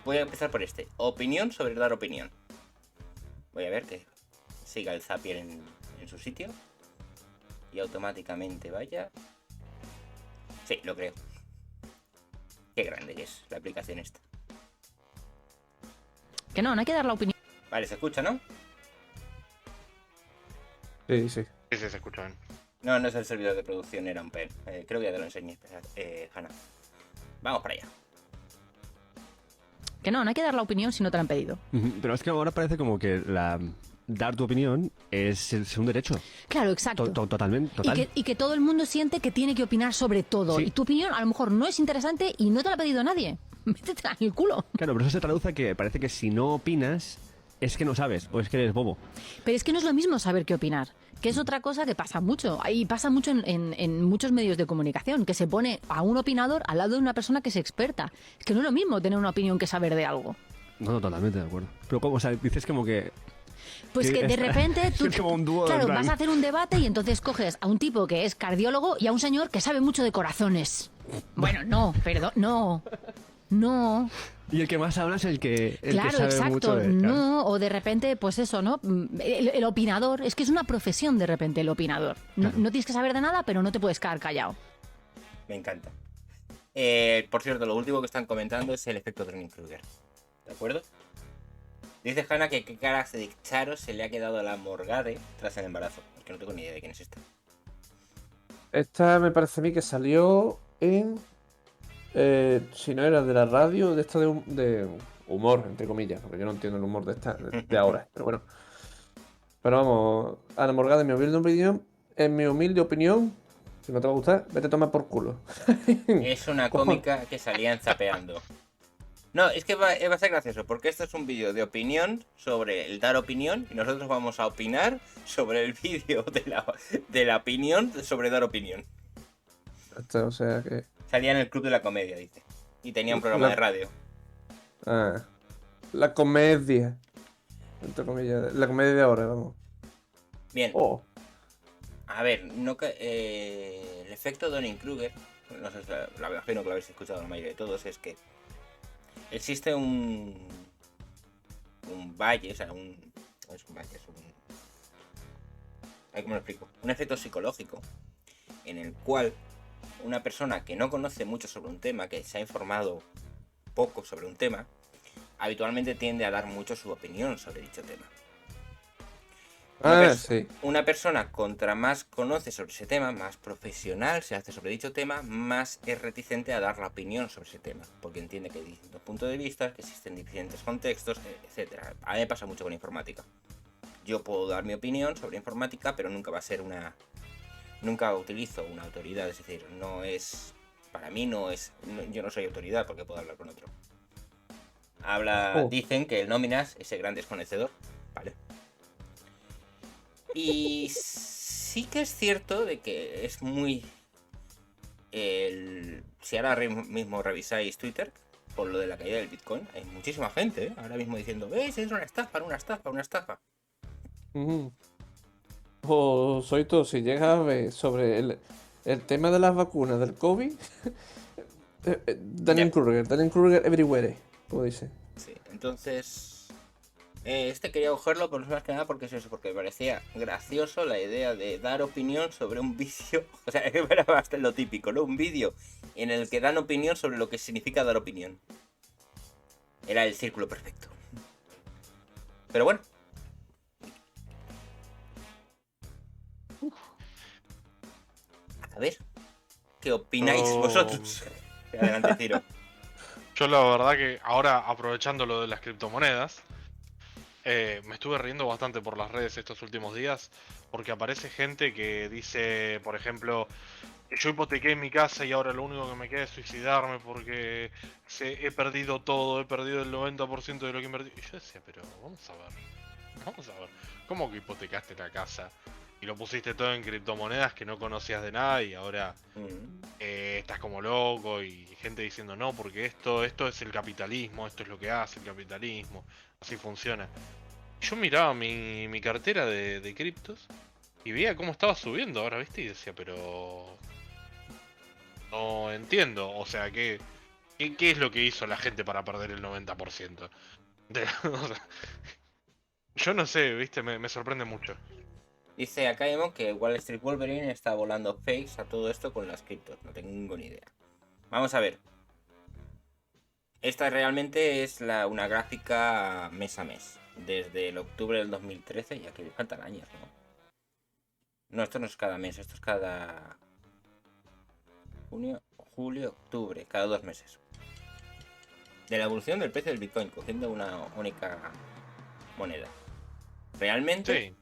Voy a empezar por este. Opinión sobre dar opinión. Voy a ver que siga el Zapier en su sitio. Y automáticamente vaya. Sí, lo creo. Qué grande que es la aplicación esta. Que no hay que dar la opinión. Vale, se escucha, ¿no? Sí, sí. Sí, se escucha bien. No, no es el servidor de producción, era un pen. Creo que ya te lo enseñé, Hanna. Vamos para allá. Que no hay que dar la opinión si no te la han pedido. Pero es que ahora parece como que dar tu opinión es un derecho. Claro, exacto. Totalmente, total. Y que todo el mundo siente que tiene que opinar sobre todo. Sí. Y tu opinión a lo mejor no es interesante y no te la ha pedido nadie. Métetela en el culo. Claro, pero eso se traduce a que parece que si no opinas es que no sabes o es que eres bobo. Pero es que no es lo mismo saber qué opinar, que es otra cosa que pasa mucho. Ahí pasa mucho en muchos medios de comunicación, que se pone a un opinador al lado de una persona que es experta. Es que no es lo mismo tener una opinión que saber de algo. No, totalmente de acuerdo. Pero como, o sea, dices como que... Pues que de repente tú, es como un dúo, claro, en plan. vas a hacer un debate y entonces coges a un tipo que es cardiólogo y a un señor que sabe mucho de corazones. Bueno, no, perdón, no. Y el que más habla es el que Claro, sabe exacto. mucho de... No, o de repente, pues eso, ¿no? El opinador, es que es una profesión de repente el opinador. Claro. No tienes que saber de nada, pero no te puedes quedar callado. Me encanta. Por cierto, lo último que están comentando es el efecto Dunning-Kruger. ¿De acuerdo? Dice Hanna que qué cara de Charo se le ha quedado a la Morgade tras el embarazo. Es que no tengo ni idea de quién es esta. Esta me parece a mí que salió en... si no era de la radio, de esto de humor, entre comillas, porque yo no entiendo el humor de ahora, pero bueno. Pero vamos, Ana Morgade, en mi humilde opinión, si no te va a gustar, vete a tomar por culo. Es una cómica que salían zapeando. No, es que va a ser gracioso, porque esto es un vídeo de opinión sobre el dar opinión y nosotros vamos a opinar sobre el vídeo de la opinión sobre dar opinión. O sea que... Salía en el Club de la Comedia, dice. Y tenía un programa de radio. Ah, la comedia. Entre comillas, la comedia de ahora, vamos. Bien. Oh. A ver, el efecto Dunning-Kruger, no sé, la imagino que lo habéis escuchado la mayoría de todos, es que existe un valle, o sea, no es un valle, es un... ¿Cómo lo explico? Un efecto psicológico en el cual una persona que no conoce mucho sobre un tema, que se ha informado poco sobre un tema, habitualmente tiende a dar mucho su opinión sobre dicho tema. Sí. Una persona contra más conoce sobre ese tema, más profesional se hace sobre dicho tema, más es reticente a dar la opinión sobre ese tema, porque entiende que hay distintos puntos de vista, que existen diferentes contextos, etc. A mí me pasa mucho con informática. Yo puedo dar mi opinión sobre informática, pero nunca va a ser nunca utilizo una autoridad, es decir, no es... Para mí no es... yo no soy autoridad porque puedo hablar con otro. Dicen que el Nóminas es el gran desconocedor, ¿vale? Y sí que es cierto de que es muy... Si ahora mismo revisáis Twitter, por lo de la caída del Bitcoin, hay muchísima gente, ahora mismo diciendo, ¿veis? Es una estafa. O soy tú, si llegas a ver sobre el tema de las vacunas del COVID, Dunning-Kruger everywhere, como dice. Sí, entonces... quería cogerlo por más que nada porque es eso, porque me parecía gracioso la idea de dar opinión sobre un vídeo. O sea, era bastante lo típico, ¿no? Un vídeo en el que dan opinión sobre lo que significa dar opinión. Era el círculo perfecto. Pero bueno. A ver, ¿qué opináis vosotros? Adelante, Ciro. Yo la verdad que ahora, aprovechando lo de las criptomonedas, me estuve riendo bastante por las redes estos últimos días, porque aparece gente que dice, por ejemplo, yo hipotequé mi casa y ahora lo único que me queda es suicidarme porque he perdido todo, he perdido el 90% de lo que invertí. Y yo decía, pero vamos a ver, ¿cómo que hipotecaste la casa? Y lo pusiste todo en criptomonedas que no conocías de nada y ahora estás como loco y gente diciendo no, porque esto es el capitalismo, esto es lo que hace el capitalismo, así funciona. Yo miraba mi cartera de criptos y veía cómo estaba subiendo ahora, ¿viste? Y decía, pero... no entiendo, o sea que ¿Qué es lo que hizo la gente para perder el 90%? O sea, yo no sé, viste, me sorprende mucho. Dice acá Emo que Wall Street Wolverine está volando fakes a todo esto con las criptos. No tengo ni idea. Vamos a ver. Esta realmente es una gráfica mes a mes. Desde el octubre del 2013, ya que faltan años, ¿no? No, esto no es cada mes, esto es cada junio, julio, octubre, cada 2 meses. De la evolución del precio del Bitcoin, cogiendo una única moneda. Realmente, Sí,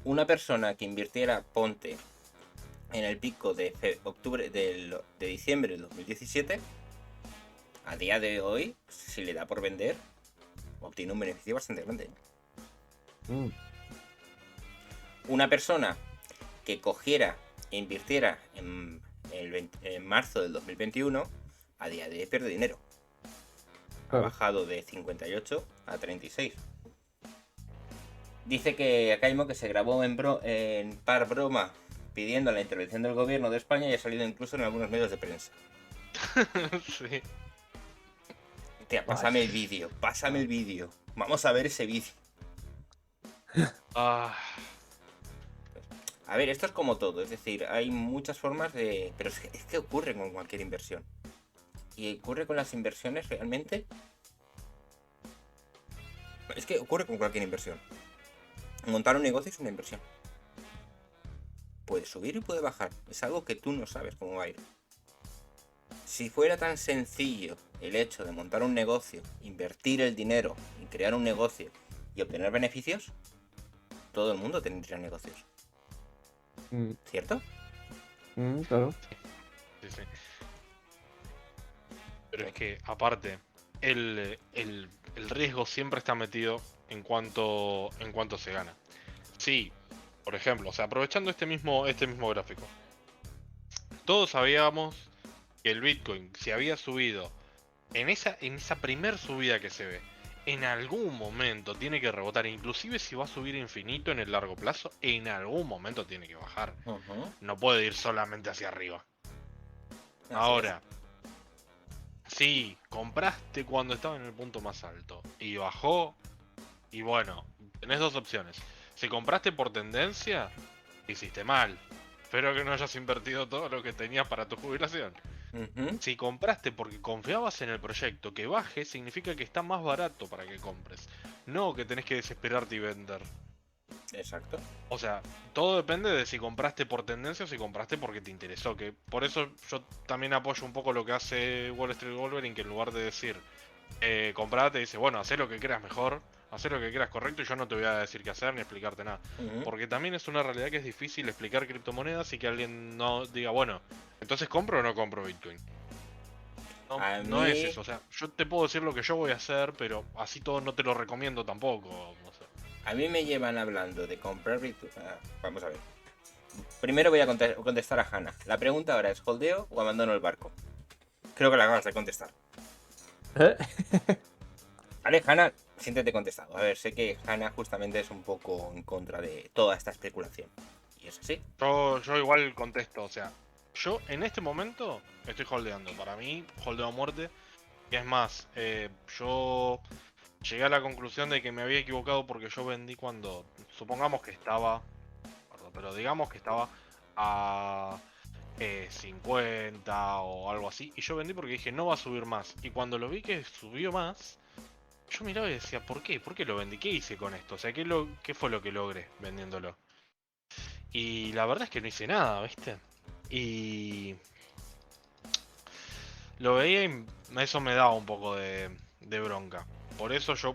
una persona que invirtiera, ponte, en el pico de diciembre del 2017, a día de hoy, si le da por vender, obtiene un beneficio bastante grande. Mm. Una persona que cogiera e invirtiera en marzo del 2021, a día de hoy pierde dinero. Ha Claro. bajado de 58 a 36. Dice que acá mismo que se grabó en par broma pidiendo la intervención del gobierno de España y ha salido incluso en algunos medios de prensa. sí. Tía, pásame el vídeo, pásame el vídeo. Vamos a ver ese vídeo. Ah, A ver, esto es como todo, es decir, hay muchas formas de... Pero es que ocurre con cualquier inversión. Y ocurre con las inversiones realmente... Es que ocurre con cualquier inversión. Montar un negocio es una inversión. Puede subir y puede bajar. Es algo que tú no sabes cómo va a ir. Si fuera tan sencillo el hecho de montar un negocio, invertir el dinero y crear un negocio y obtener beneficios, todo el mundo tendría negocios. Mm, ¿Cierto? claro. sí, sí. Pero es que, aparte, el riesgo siempre está metido en cuanto se gana. Sí, por ejemplo, o sea, aprovechando este mismo gráfico. Todos sabíamos que el Bitcoin, si había subido en esa primer subida que se ve, en algún momento tiene que rebotar, inclusive si va a subir infinito en el largo plazo, en algún momento tiene que bajar. No puede ir solamente hacia arriba. Así Ahora, si compraste cuando estaba en el punto más alto y bajó, y bueno, tenés dos opciones. Si compraste por tendencia, hiciste mal. Espero que no hayas invertido todo lo que tenías para tu jubilación. Ujú. Si compraste porque confiabas en el proyecto, que baje significa que está más barato para que compres. No que tenés que desesperarte y vender. Exacto. O sea, todo depende de si compraste por tendencia o si compraste porque te interesó. Que por eso yo también apoyo un poco lo que hace Wall Street Wolverine, que en lugar de decir comprate, dice, bueno, haz lo que creas mejor, haz lo que creas correcto y yo no te voy a decir qué hacer ni explicarte nada. Ujú. Porque también es una realidad que es difícil explicar criptomonedas y que alguien no diga, bueno, entonces compro o no compro Bitcoin. No, A no es mí- eso, o sea, yo te puedo decir lo que yo voy a hacer, pero así todo no te lo recomiendo tampoco. O sea. A mí me llevan hablando de comprar Bitcoin. Vamos a ver. Primero voy a contestar a Hanna. La pregunta ahora es: ¿holdeo o abandono el barco? Creo que la acabas de contestar. ¿Eh? Vale, Hanna, siéntete contestado. A ver, sé que Hanna justamente es un poco en contra de toda esta especulación. Y es así. Yo igual contesto, o sea, yo en este momento estoy holdeando. Para mí, holdeo a muerte. Y es más, yo llegué a la conclusión de que me había equivocado porque yo vendí cuando, supongamos que estaba, perdón, pero digamos que estaba a 50 o algo así. Y yo vendí porque dije, no va a subir más. Y cuando lo vi que subió más, yo miraba y decía, ¿por qué? ¿Por qué lo vendí? ¿Qué hice con esto? O sea, ¿qué fue lo que logré vendiéndolo? Y la verdad es que no hice nada, ¿viste? Y lo veía y eso me daba un poco de bronca. Por eso yo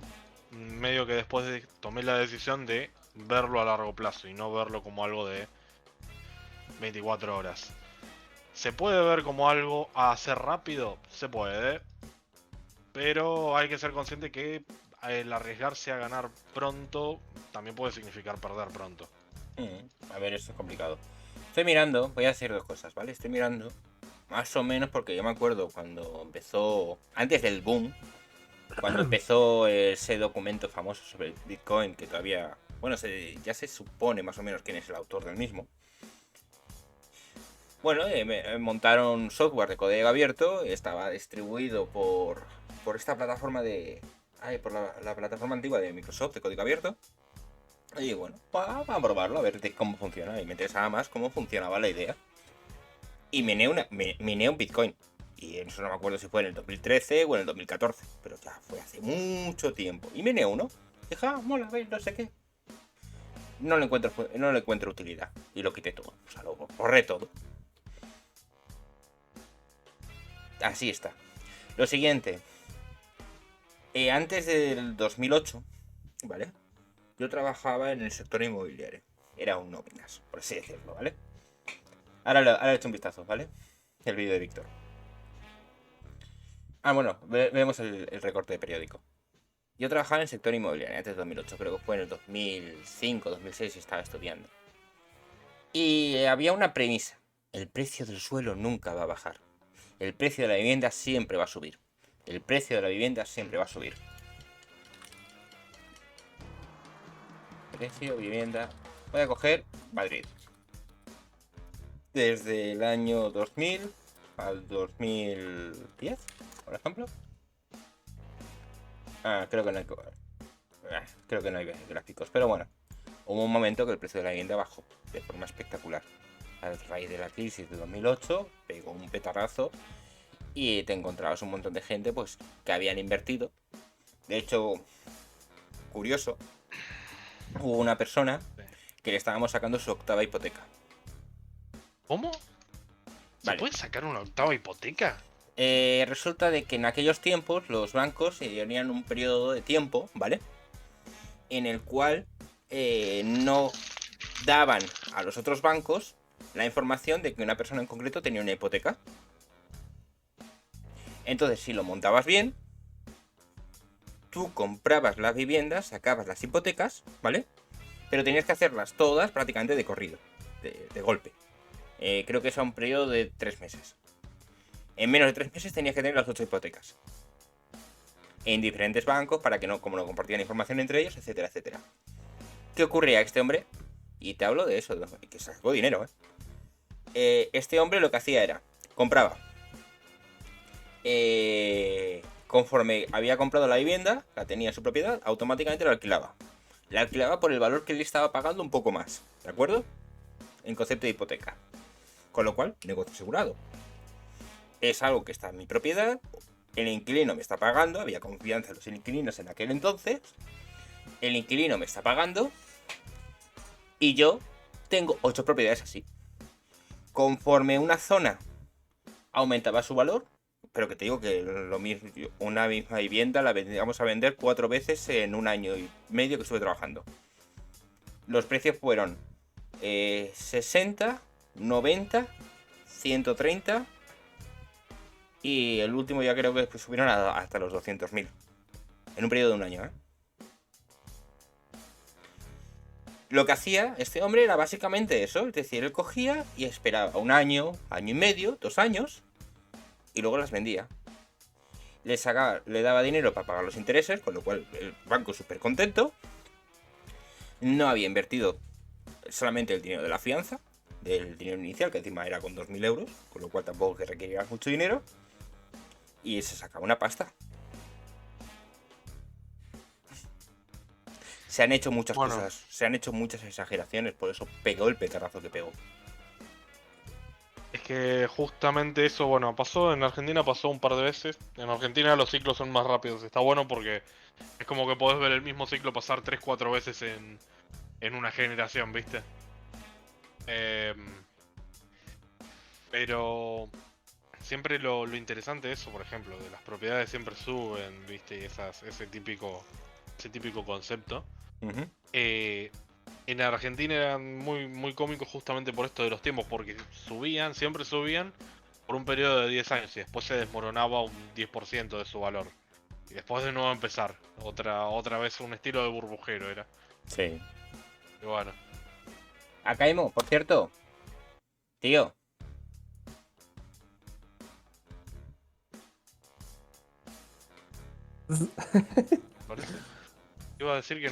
medio que después tomé la decisión de verlo a largo plazo y no verlo como algo de 24 horas. ¿Se puede ver como algo a hacer rápido? Se puede. Pero hay que ser consciente que el arriesgarse a ganar pronto también puede significar perder pronto. A ver, esto es complicado. Estoy mirando, voy a decir dos cosas, ¿vale? Estoy mirando más o menos porque yo me acuerdo cuando empezó, antes del boom, cuando empezó ese documento famoso sobre el Bitcoin, que todavía, bueno, ya se supone más o menos quién es el autor del mismo. Bueno, montaron software de código abierto, estaba distribuido por esta plataforma por la plataforma antigua de Microsoft de código abierto. Y bueno, vamos a probarlo, a ver cómo funciona. Y me interesaba más cómo funcionaba la idea. Y miné un Bitcoin. Y eso no me acuerdo si fue en el 2013 o en el 2014. Pero ya fue hace mucho tiempo. Y miné uno. Dije, mola, veis, no sé qué. No le encuentro utilidad. Y lo quité todo. O sea, lo borré todo. Así está. Lo siguiente. Antes del 2008, ¿vale? Yo trabajaba en el sector inmobiliario. Era un nóminas, por así decirlo, ¿vale? Ahora le he hecho un vistazo, ¿vale? El vídeo de Víctor. Bueno, vemos el recorte de periódico. Yo trabajaba en el sector inmobiliario antes del 2008, creo que fue en el 2005, 2006 estaba estudiando. Y había una premisa. El precio del suelo nunca va a bajar. El precio de la vivienda siempre va a subir. El precio de la vivienda siempre va a subir. Precio, vivienda. Voy a coger Madrid. Desde el año 2000 al 2010, por ejemplo. Creo que no hay gráficos. Pero bueno, hubo un momento que el precio de la vivienda bajó de forma espectacular. A raíz de la crisis de 2008, pegó un petardazo y te encontrabas un montón de gente pues que habían invertido. De hecho, curioso, hubo una persona que le estábamos sacando su octava hipoteca. ¿Cómo? ¿Se Vale. puede sacar una octava hipoteca? Resulta de que en aquellos tiempos los bancos tenían un periodo de tiempo, ¿vale? En el cual no daban a los otros bancos la información de que una persona en concreto tenía una hipoteca. Entonces, si lo montabas bien, tú comprabas las viviendas, sacabas las hipotecas, ¿vale? Pero tenías que hacerlas todas prácticamente de corrido, de golpe. Creo que es a un periodo de 3 meses. En menos de 3 meses tenías que tener las 8 hipotecas. En diferentes bancos para que como no compartían información entre ellos, etcétera, etcétera. ¿Qué ocurría a este hombre? Y te hablo de eso, que sacó dinero, este hombre lo que hacía era, compraba. Conforme había comprado la vivienda, la tenía en su propiedad, automáticamente la alquilaba. La alquilaba por el valor que él estaba pagando un poco más, ¿de acuerdo? En concepto de hipoteca. Con lo cual, negocio asegurado. Es algo que está en mi propiedad, el inquilino me está pagando, había confianza en los inquilinos en aquel entonces, el inquilino me está pagando y yo tengo 8 propiedades así. Conforme una zona aumentaba su valor, pero que te digo que lo mismo, una misma vivienda la vamos a vender 4 veces en un año y medio que estuve trabajando. Los precios fueron 60, 90, 130 y el último ya creo que subieron hasta los 200.000 en un periodo de un año, Lo que hacía este hombre era básicamente eso, es decir, él cogía y esperaba un año, año y medio, 2 años y luego las vendía. Le daba dinero para pagar los intereses, con lo cual el banco súper contento. No había invertido solamente el dinero de la fianza, del dinero inicial, que encima era con 2.000 euros, con lo cual tampoco que requería mucho dinero. Y se sacaba una pasta. Se han hecho muchas cosas, se han hecho muchas exageraciones, por eso pegó el petardazo que pegó. Es que justamente eso, bueno, pasó en Argentina, pasó un par de veces. En Argentina los ciclos son más rápidos. Está bueno porque es como que podés ver el mismo ciclo pasar 3-4 veces en una generación, ¿viste? Pero siempre lo interesante de eso, por ejemplo, de las propiedades siempre suben, ¿viste? Ese típico concepto. Uh-huh. En Argentina eran muy, muy cómicos justamente por esto de los tiempos, porque siempre subían por un periodo de 10 años y después se desmoronaba un 10% de su valor. Y después de nuevo empezar, otra vez un estilo de burbujero era. Sí. Y bueno. Acaimo, por cierto. Tío. ¿Parece? Iba a decir que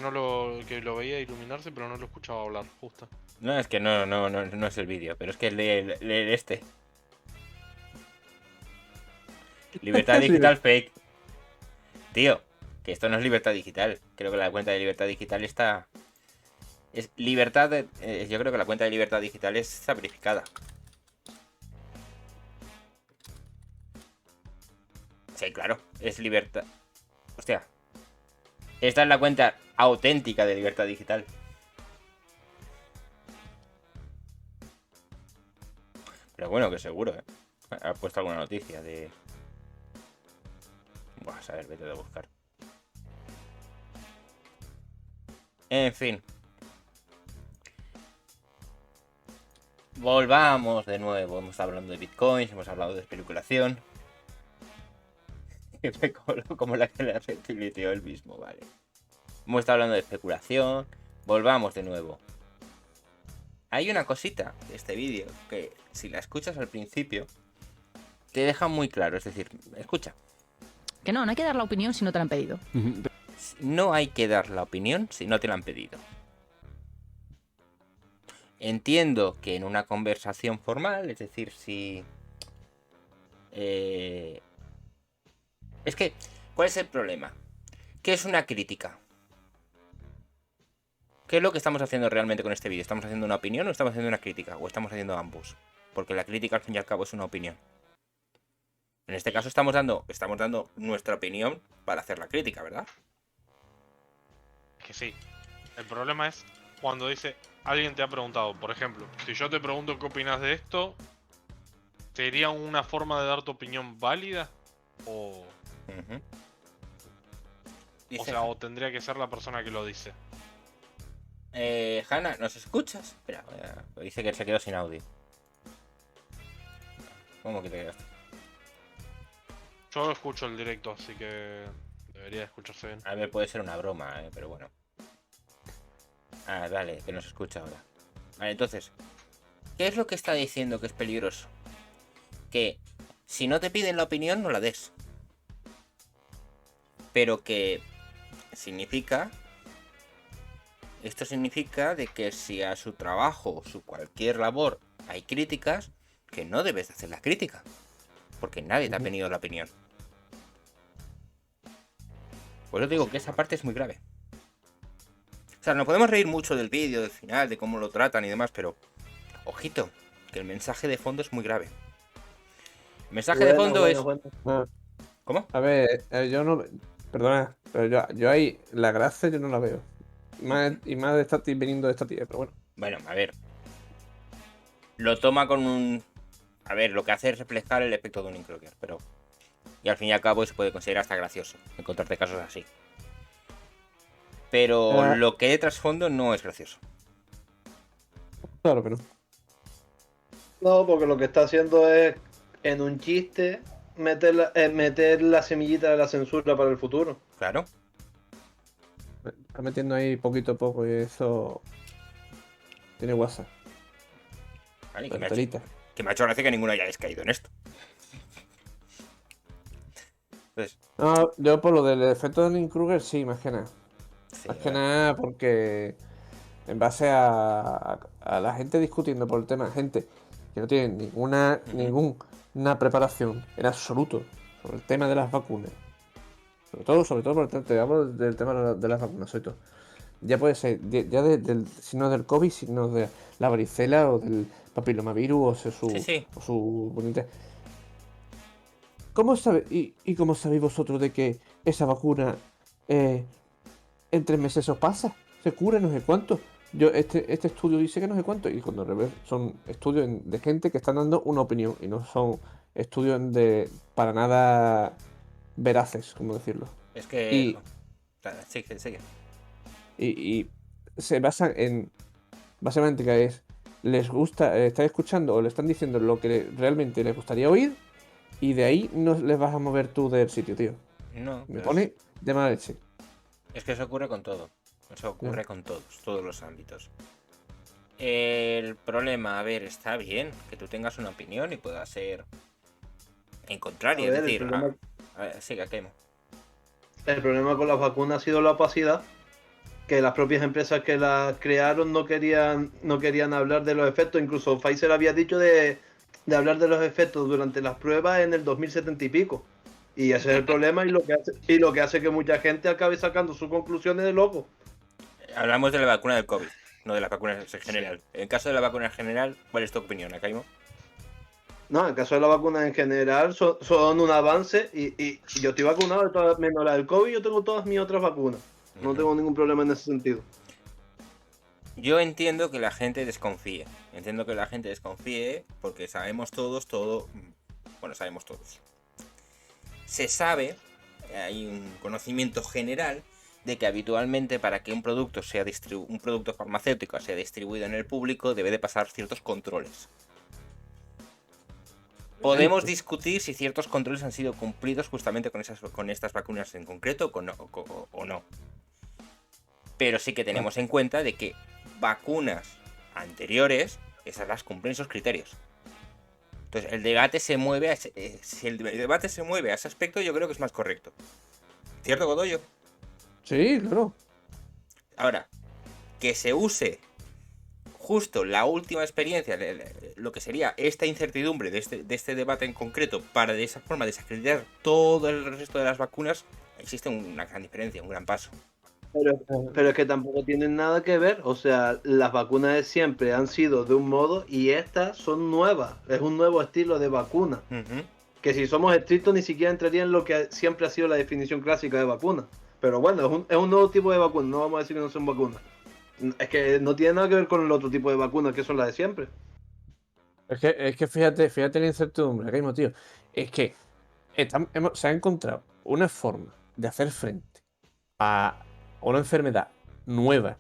que lo veía iluminarse, pero no lo escuchaba hablar, justo. No, es que no es el vídeo, pero es que lee este. Libertad digital fake. Tío, que esto no es libertad digital. Creo que la cuenta de libertad digital está... Es libertad yo creo que la cuenta de libertad digital está verificada. Sí, claro, es libertad. Hostia. Esta es la cuenta auténtica de libertad digital. Pero bueno, que seguro, ¿eh? Ha puesto alguna noticia de... Buah, a ver, vete a buscar. En fin. Volvamos de nuevo. Hemos estado hablando de bitcoins, hemos hablado de especulación. Como la que le retuiteó él mismo, vale. Hemos estado hablando de especulación. Volvamos de nuevo. Hay una cosita de este vídeo que si la escuchas al principio te deja muy claro. Es decir, escucha. Que no hay que dar la opinión si no te la han pedido. No hay que dar la opinión si no te la han pedido. Entiendo que en una conversación formal, es decir, si... Es que, ¿cuál es el problema? ¿Qué es una crítica? ¿Qué es lo que estamos haciendo realmente con este vídeo? ¿Estamos haciendo una opinión o estamos haciendo una crítica? ¿O estamos haciendo ambos? Porque la crítica al fin y al cabo es una opinión. En este caso estamos dando nuestra opinión para hacer la crítica, ¿verdad? Que sí. El problema es cuando dice, alguien te ha preguntado, por ejemplo, si yo te pregunto qué opinas de esto, ¿sería una forma de dar tu opinión válida? O sea, o tendría que ser la persona que lo dice. Hanna, ¿nos escuchas? Espera, dice que se quedó sin audio. ¿Cómo que te quedaste? Yo escucho el directo, así que debería escucharse bien. A ver, puede ser una broma, pero bueno. Ah, vale, que nos escucha ahora. Vale, entonces, ¿qué es lo que está diciendo que es peligroso? Que si no te piden la opinión, no la des. Pero que significa... Esto significa de que si a su trabajo o su cualquier labor hay críticas, que no debes hacer la crítica. Porque nadie te ha pedido la opinión. Pues yo digo que esa parte es muy grave. O sea, nos podemos reír mucho del vídeo, del final, de cómo lo tratan y demás, pero... Ojito, que el mensaje de fondo es muy grave. El mensaje de fondo es... Ah, ¿Cómo? a ver, yo no. Perdona, pero yo ahí la gracia yo no la veo. Y más de estar viniendo de esta tía, pero bueno. Bueno, a ver. Lo toma con un... A ver, lo que hace es reflejar el efecto de un Kroger, pero... Y al fin y al cabo se puede considerar hasta gracioso encontrarte casos así. Pero lo que hay de trasfondo no es gracioso. Claro que no. No, porque lo que está haciendo es, en un chiste, meter la semillita de la censura para el futuro. Claro. Está metiendo ahí poquito a poco y eso. Tiene WhatsApp. Vale, que me ha hecho gracia que ninguno hayáis caído en esto. Entonces, No, yo por lo del efecto de Kruger sí, más que nada. sí, Más que nada porque en base a la gente discutiendo por el tema, gente que no tiene ninguna preparación en absoluto sobre el tema de las vacunas. Sobre todo por te hablo del tema de las vacunas, sobre todo. Ya puede ser, si no del COVID, si no de la varicela o del papilomavirus o su bonita. ¿Cómo sabe, y cómo sabéis vosotros de que esa vacuna en 3 meses os pasa? Se cura no sé cuánto. Este estudio dice que no sé cuánto. Y cuando son estudios de gente que están dando una opinión. Y no son estudios para nada veraces, como decirlo. es que... Sigue. Y se basan en... Básicamente que es... Les gusta, están escuchando o le están diciendo lo que realmente les gustaría oír. Y de ahí no les vas a mover tú del sitio, tío. No, Me pone de mala leche. es que eso ocurre con todo. Eso ocurre con todos los ámbitos. El problema, a ver, está bien que tú tengas una opinión y pueda ser en contrario. A ver, Es decir, el problema- a ver, siga, Kemo. El problema con las vacunas ha sido la opacidad. que las propias empresas que las crearon no querían hablar de los efectos. Incluso Pfizer había dicho de hablar de los efectos durante las pruebas en el 2070 y pico. Y ese es el problema y lo que hace que mucha gente acabe sacando sus conclusiones de loco. Hablamos de la vacuna del COVID, no de las vacunas en general. En caso de la vacuna en general, ¿cuál es tu opinión, Akaimo? No, en el caso de las vacunas en general son un avance y yo estoy vacunado de todas, menos la del COVID, yo tengo todas mis otras vacunas. No tengo ningún problema en ese sentido. Yo entiendo que la gente desconfíe. Entiendo que la gente desconfíe porque sabemos todos, sabemos todos. Se sabe, hay un conocimiento general de que habitualmente para que un producto un producto farmacéutico sea distribuido en el público debe de pasar ciertos controles. Podemos discutir si ciertos controles han sido cumplidos justamente con estas vacunas en concreto o no. Pero sí que tenemos en cuenta de que vacunas anteriores, esas las cumplen esos criterios. Entonces, el debate se mueve si el debate se mueve a ese aspecto, yo creo que es más correcto. ¿Cierto, Godoyo? Sí, claro. Ahora, que se use justo la última experiencia, lo que sería esta incertidumbre de este debate en concreto, para de esa forma desacreditar todo el resto de las vacunas, existe una gran diferencia, un gran paso. Pero es que tampoco tienen nada que ver. O sea, las vacunas de siempre han sido de un modo y estas son nuevas. Es un nuevo estilo de vacuna. Que si somos estrictos ni siquiera entraría en lo que siempre ha sido la definición clásica de vacuna. Pero bueno, es un nuevo tipo de vacuna. No vamos a decir que no son vacunas. Es que no tiene nada que ver con el otro tipo de vacunas que son las de siempre. Es que fíjate la incertidumbre, Raimo, tío. Es que se ha encontrado una forma de hacer frente a una enfermedad nueva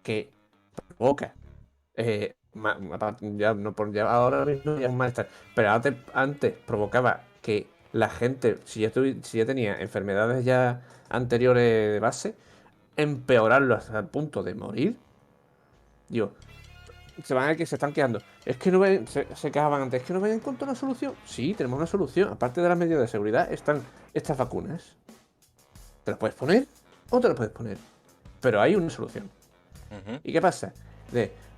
que provoca ahora mismo ya es un malestar, pero antes provocaba que la gente, si ya tenía enfermedades ya anteriores de base, empeorarlo hasta el punto de morir. Digo, se van a que se están quedando. Es que no ven, se quejaban antes, es que no ven en cuenta una solución. Sí, tenemos una solución. Aparte de las medidas de seguridad, están estas vacunas. ¿Te las puedes poner o te las puedes poner? Pero hay una solución. ¿Y qué pasa?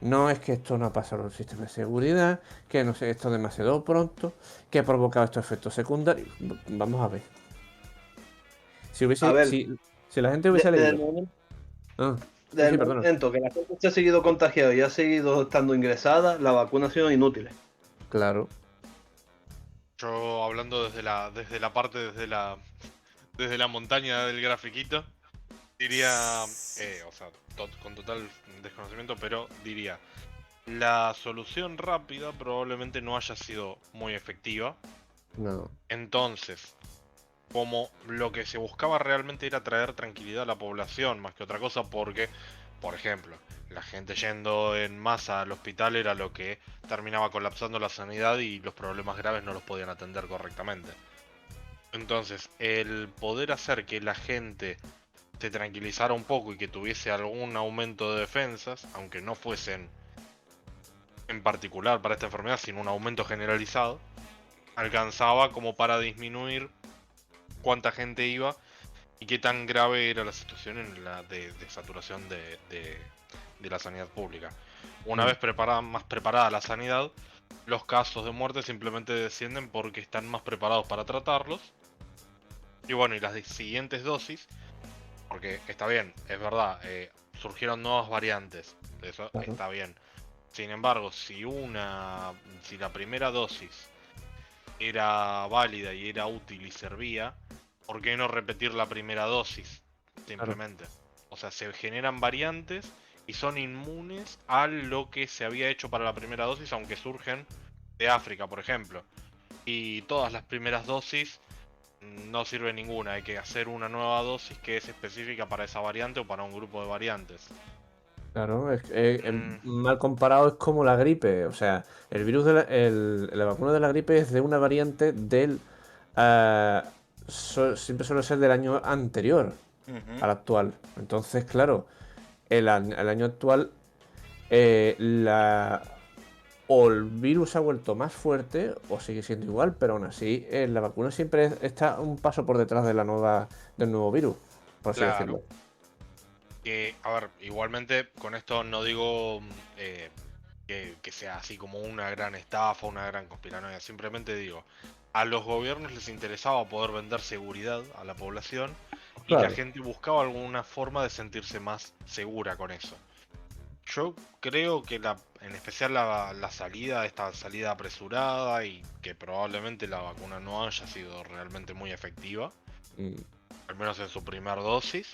No es que esto no ha pasado en el sistema de seguridad, que no sé, esto es demasiado pronto, que ha provocado estos efectos secundarios. Vamos a ver. Si la gente hubiese leído. Desde el momento que la gente se ha seguido contagiado y ha seguido estando ingresada, la vacuna ha sido inútil. Claro. Yo hablando desde la parte, desde la montaña del grafiquito, diría, con total desconocimiento, pero diría, la solución rápida probablemente no haya sido muy efectiva. No. Entonces, como lo que se buscaba realmente era traer tranquilidad a la población más que otra cosa, porque, por ejemplo, la gente yendo en masa al hospital era lo que terminaba colapsando la sanidad y los problemas graves no los podían atender correctamente. Entonces, el poder hacer que la gente se tranquilizara un poco y que tuviese algún aumento de defensas, aunque no fuesen en particular para esta enfermedad, sino un aumento generalizado, alcanzaba como para disminuir cuánta gente iba y qué tan grave era la situación de saturación de la sanidad pública. Una vez más preparada la sanidad, los casos de muerte simplemente descienden porque están más preparados para tratarlos. Y bueno, y las siguientes dosis, porque está bien, es verdad, surgieron nuevas variantes, eso claro. Está bien. Sin embargo, si la primera dosis era válida y era útil y servía, ¿por qué no repetir la primera dosis? Simplemente. Claro. O sea, se generan variantes y son inmunes a lo que se había hecho para la primera dosis, aunque surgen de África, por ejemplo. Y todas las primeras dosis no sirve ninguna, hay que hacer una nueva dosis que es específica para esa variante o para un grupo de variantes. Claro, mal comparado es como la gripe, o sea, el virus la vacuna de la gripe es de una variante del siempre suele ser del año anterior al actual. Entonces, claro, el año actual o el virus ha vuelto más fuerte o sigue siendo igual, pero aún así la vacuna siempre está un paso por detrás del nuevo virus, por así decirlo. A ver, igualmente con esto no digo que sea así como una gran estafa, una gran conspiranoia. Simplemente digo, a los gobiernos les interesaba poder vender seguridad a la población y la Claro. gente buscaba alguna forma de sentirse más segura con eso. Yo creo que en especial la salida, esta salida apresurada y que probablemente la vacuna no haya sido realmente muy efectiva, Mm. al menos en su primer dosis,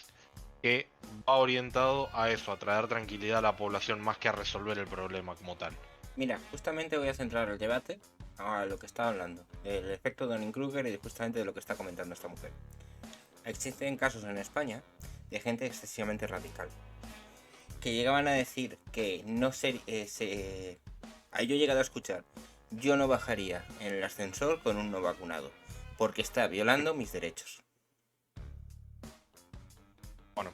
que va orientado a eso, a traer tranquilidad a la población más que a resolver el problema como tal. Mira, justamente voy a centrar el debate a lo que estaba hablando, el efecto Dunning-Kruger y justamente de lo que está comentando esta mujer. Existen casos en España de gente excesivamente radical que llegaban a decir que no ser, yo he llegado a escuchar, yo no bajaría en el ascensor con un no vacunado porque está violando mis derechos. Bueno,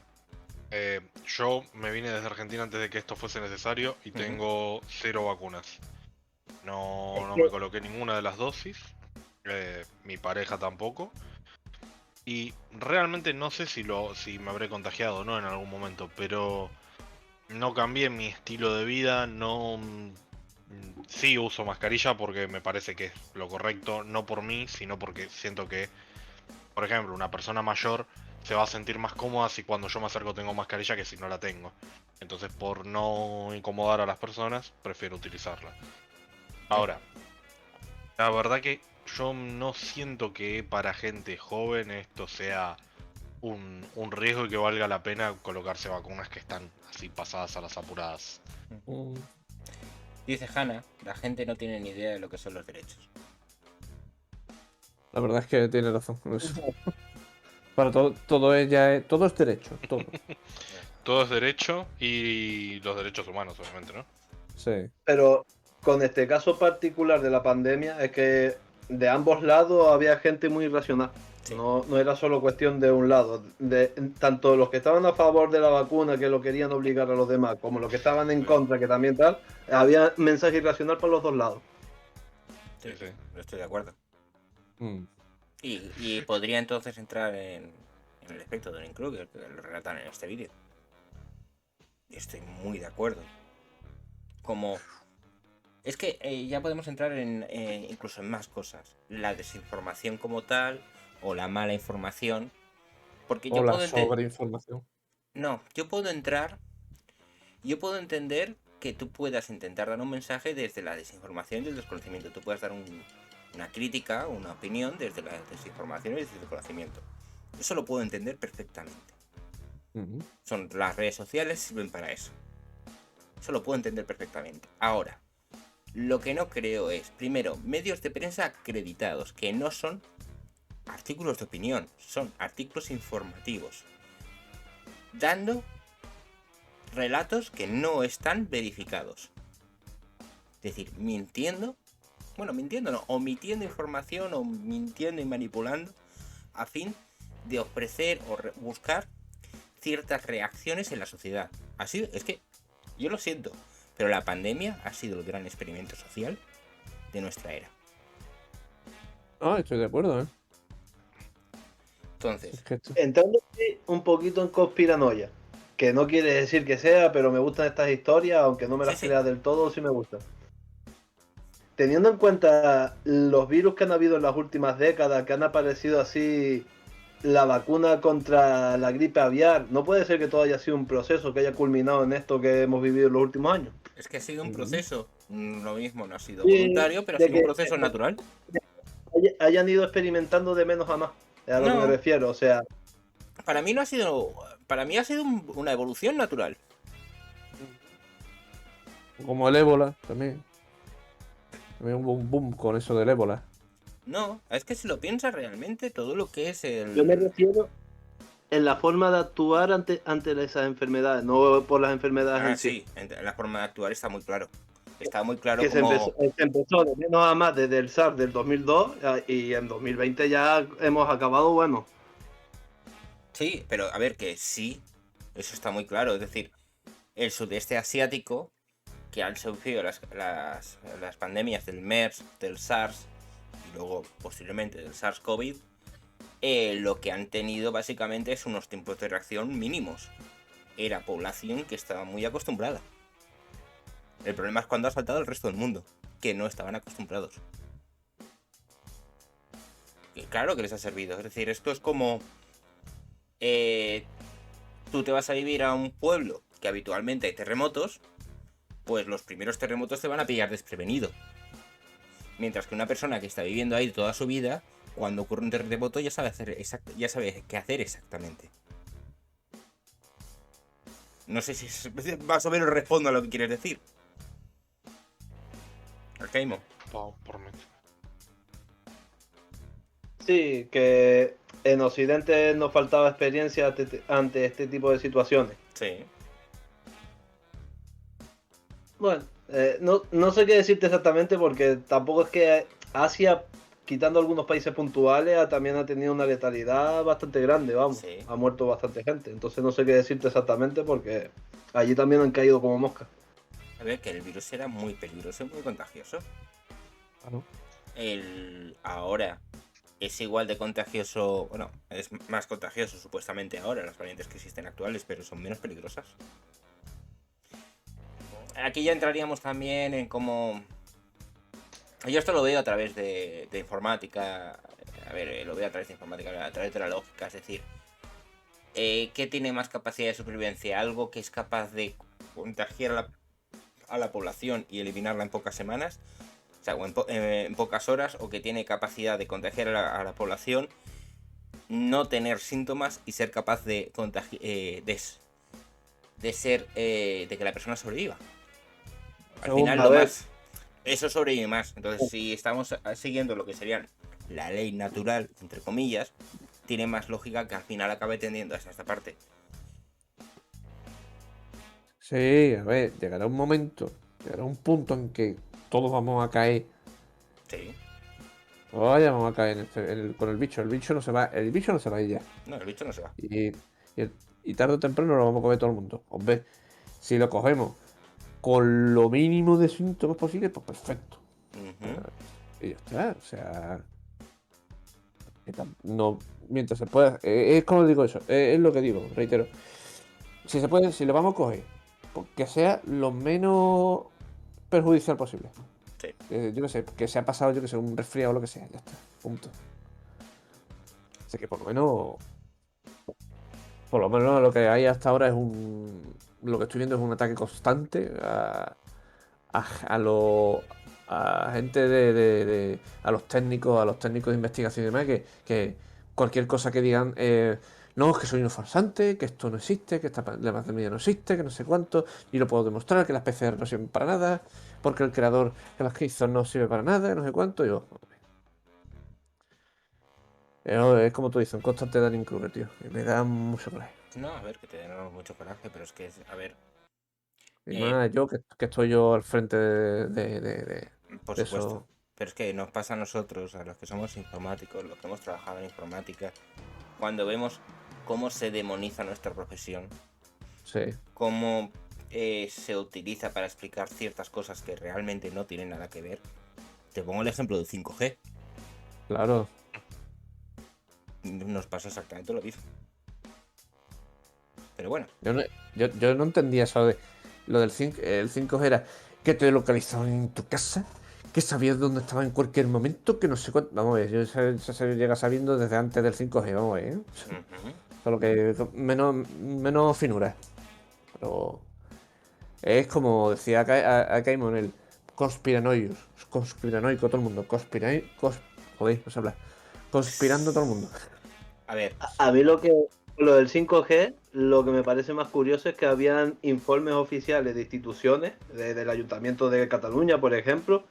yo me vine desde Argentina antes de que esto fuese necesario y tengo 0 vacunas. No me coloqué ninguna de las dosis, mi pareja tampoco. Y realmente no sé si me habré contagiado o no en algún momento, pero no cambié mi estilo de vida, no. Sí uso mascarilla porque me parece que es lo correcto, no por mí, sino porque siento que, por ejemplo, una persona mayor se va a sentir más cómoda si cuando yo me acerco tengo mascarilla que si no la tengo. Entonces, por no incomodar a las personas, prefiero utilizarla. Ahora, la verdad que yo no siento que para gente joven esto sea un riesgo y que valga la pena colocarse vacunas que están así pasadas a las apuradas. Mm. Dice Hannah, la gente no tiene ni idea de lo que son los derechos. La verdad es que tiene razón con eso. Para todo, todo es derecho, todo. Todo es derecho y los derechos humanos, obviamente, ¿no? Sí. Pero con este caso particular de la pandemia es que de ambos lados había gente muy irracional. Sí. No era solo cuestión de un lado. Tanto los que estaban a favor de la vacuna, que lo querían obligar a los demás, como los que estaban en contra, que también tal, había mensaje irracional por los dos lados. Sí, Sí. estoy de acuerdo. Mm. Y podría entonces entrar en el efecto de Dunning-Kruger, que lo relatan en este vídeo. Y estoy muy de acuerdo. Como... Es que ya podemos entrar en incluso en más cosas. La desinformación como tal, o la mala información. Porque O yo la puedo sobreinformación. No, yo puedo entender que tú puedas intentar dar un mensaje desde la desinformación y el desconocimiento. Tú puedes dar una crítica, una opinión desde la desinformación y desde el desconocimiento. Eso lo puedo entender perfectamente. Ujú. Las redes sociales sirven para eso. Eso lo puedo entender perfectamente. Ahora, lo que no creo es, primero, medios de prensa acreditados, que no son artículos de opinión, son artículos informativos, dando relatos que no están verificados. Es decir, mintiendo, no, omitiendo información o mintiendo y manipulando a fin de ofrecer o buscar ciertas reacciones en la sociedad. Así es que yo lo siento, pero la pandemia ha sido el gran experimento social de nuestra era. Ah, estoy de acuerdo, ¿eh? Entonces, Es que esto- Entrando aquí un poquito en conspiranoia, que no quiere decir que sea, pero me gustan estas historias, aunque no me las Sí. crea del todo, sí me gustan. Teniendo en cuenta los virus que han habido en las últimas décadas, que han aparecido así, la vacuna contra la gripe aviar, no puede ser que todo haya sido un proceso que haya culminado en esto que hemos vivido en los últimos años. es que ha sido un Ujú. proceso, lo mismo, no ha sido Sí, voluntario, pero ha de sido un que proceso natural. hayan ido experimentando de menos a más, es a lo que me No, refiero, o sea, para mí ha sido una evolución natural. Como el ébola también. También hubo un boom con eso del ébola. No, es que si lo piensas realmente, todo lo que es yo me refiero en la forma de actuar ante esas enfermedades, no por las enfermedades en sí. Sí, la forma de actuar está muy claro. Está muy claro Que como... se empezó de menos a más desde el SARS del 2002 y en 2020 ya hemos acabado, bueno. Sí, pero a ver, que sí, eso está muy claro. Es decir, el sudeste asiático, que han sufrido las pandemias del MERS, del SARS y luego posteriormente del SARS-CoV, lo que han tenido básicamente es unos tiempos de reacción mínimos. era población que estaba muy acostumbrada. El problema es cuando ha saltado el resto del mundo, que no estaban acostumbrados. Y claro que les ha servido. Es decir, esto es como... tú te vas a vivir a un pueblo que habitualmente hay terremotos, pues los primeros terremotos te van a pillar desprevenido. Mientras que una persona que está viviendo ahí toda su vida, cuando ocurre un terremoto ya sabe qué hacer exactamente. No sé si más o menos respondo a lo que quieres decir. Arcaimo. Por mí. Sí, que en Occidente nos faltaba experiencia ante este tipo de situaciones. Sí. Bueno, no sé qué decirte exactamente porque tampoco es que Asia, quitando algunos países puntuales, también ha tenido una letalidad bastante grande, vamos. Sí. Ha muerto bastante gente. Entonces no sé qué decirte exactamente porque allí también han caído como moscas. A ver, que el virus era muy peligroso y muy contagioso. Claro. Ahora es igual de contagioso, bueno, es más contagioso supuestamente ahora, las variantes que existen actuales, pero son menos peligrosas. Aquí ya entraríamos también en cómo... Yo esto lo veo a través de informática, a ver, lo veo a través de informática, a través de la lógica, es decir, ¿qué tiene más capacidad de supervivencia? ¿Algo que es capaz de contagiar a la población y eliminarla en pocas semanas? O sea, o en pocas horas, o que tiene capacidad de contagiar a la población, no tener síntomas y ser capaz de que la persona sobreviva. Al final A ver. eso sobrevive más. Entonces, si estamos siguiendo lo que sería la ley natural, entre comillas, tiene más lógica que al final acabe tendiendo hasta esta parte. Sí, a ver, llegará un punto en que todos vamos a caer. Sí. Todos vamos a caer con el bicho. El bicho no se va a ir ya. No, el bicho no se va. Y tarde o temprano lo vamos a comer todo el mundo. Hombre, si lo cogemos con lo mínimo de síntomas posible, pues perfecto. Y ya está, o sea, no, mientras se pueda, es como digo eso, es lo que digo, reitero. Si se puede, si lo vamos a coger, pues que sea lo menos perjudicial posible. Sí. Yo qué sé, que se ha pasado, yo que sé, un resfriado o lo que sea, ya está, punto. Así que por lo menos lo que hay hasta ahora es lo que estoy viendo es un ataque constante a gente a los técnicos de investigación y demás, que cualquier cosa que digan, no, es que soy un farsante, que esto no existe, que la pandemia no existe, que no sé cuánto, y lo puedo demostrar, que las PCR no sirven para nada, porque el creador que las hizo no sirve para nada, no sé cuánto, es como tú dices, un constante daño incurre, tío, y me da mucho coraje. No, a ver, que te den mucho coraje, pero es que, a ver, Y más yo, que estoy yo al frente de por de supuesto. eso. Pero es que nos pasa a nosotros, a los que somos informáticos, los que hemos trabajado en informática, cuando vemos cómo se demoniza nuestra profesión, Sí, cómo se utiliza para explicar ciertas cosas que realmente no tienen nada que ver. Te pongo el ejemplo del 5G. claro. Nos pasa exactamente lo mismo. Pero bueno. Yo no entendía eso de lo del 5, el 5G era que te localizaban en tu casa, que sabías dónde estaba en cualquier momento, que no sé cuánto. Vamos a ver, eso se llega sabiendo desde antes del 5G, vamos a ver, ¿eh? Solo que menos finura. Pero es como decía acá el conspiranoico todo el mundo, joder, no sé hablar. Conspirando todo el mundo. A ver. A mí lo del 5G, lo que me parece más curioso es que habían informes oficiales de instituciones, del Ayuntamiento de Cataluña, por ejemplo,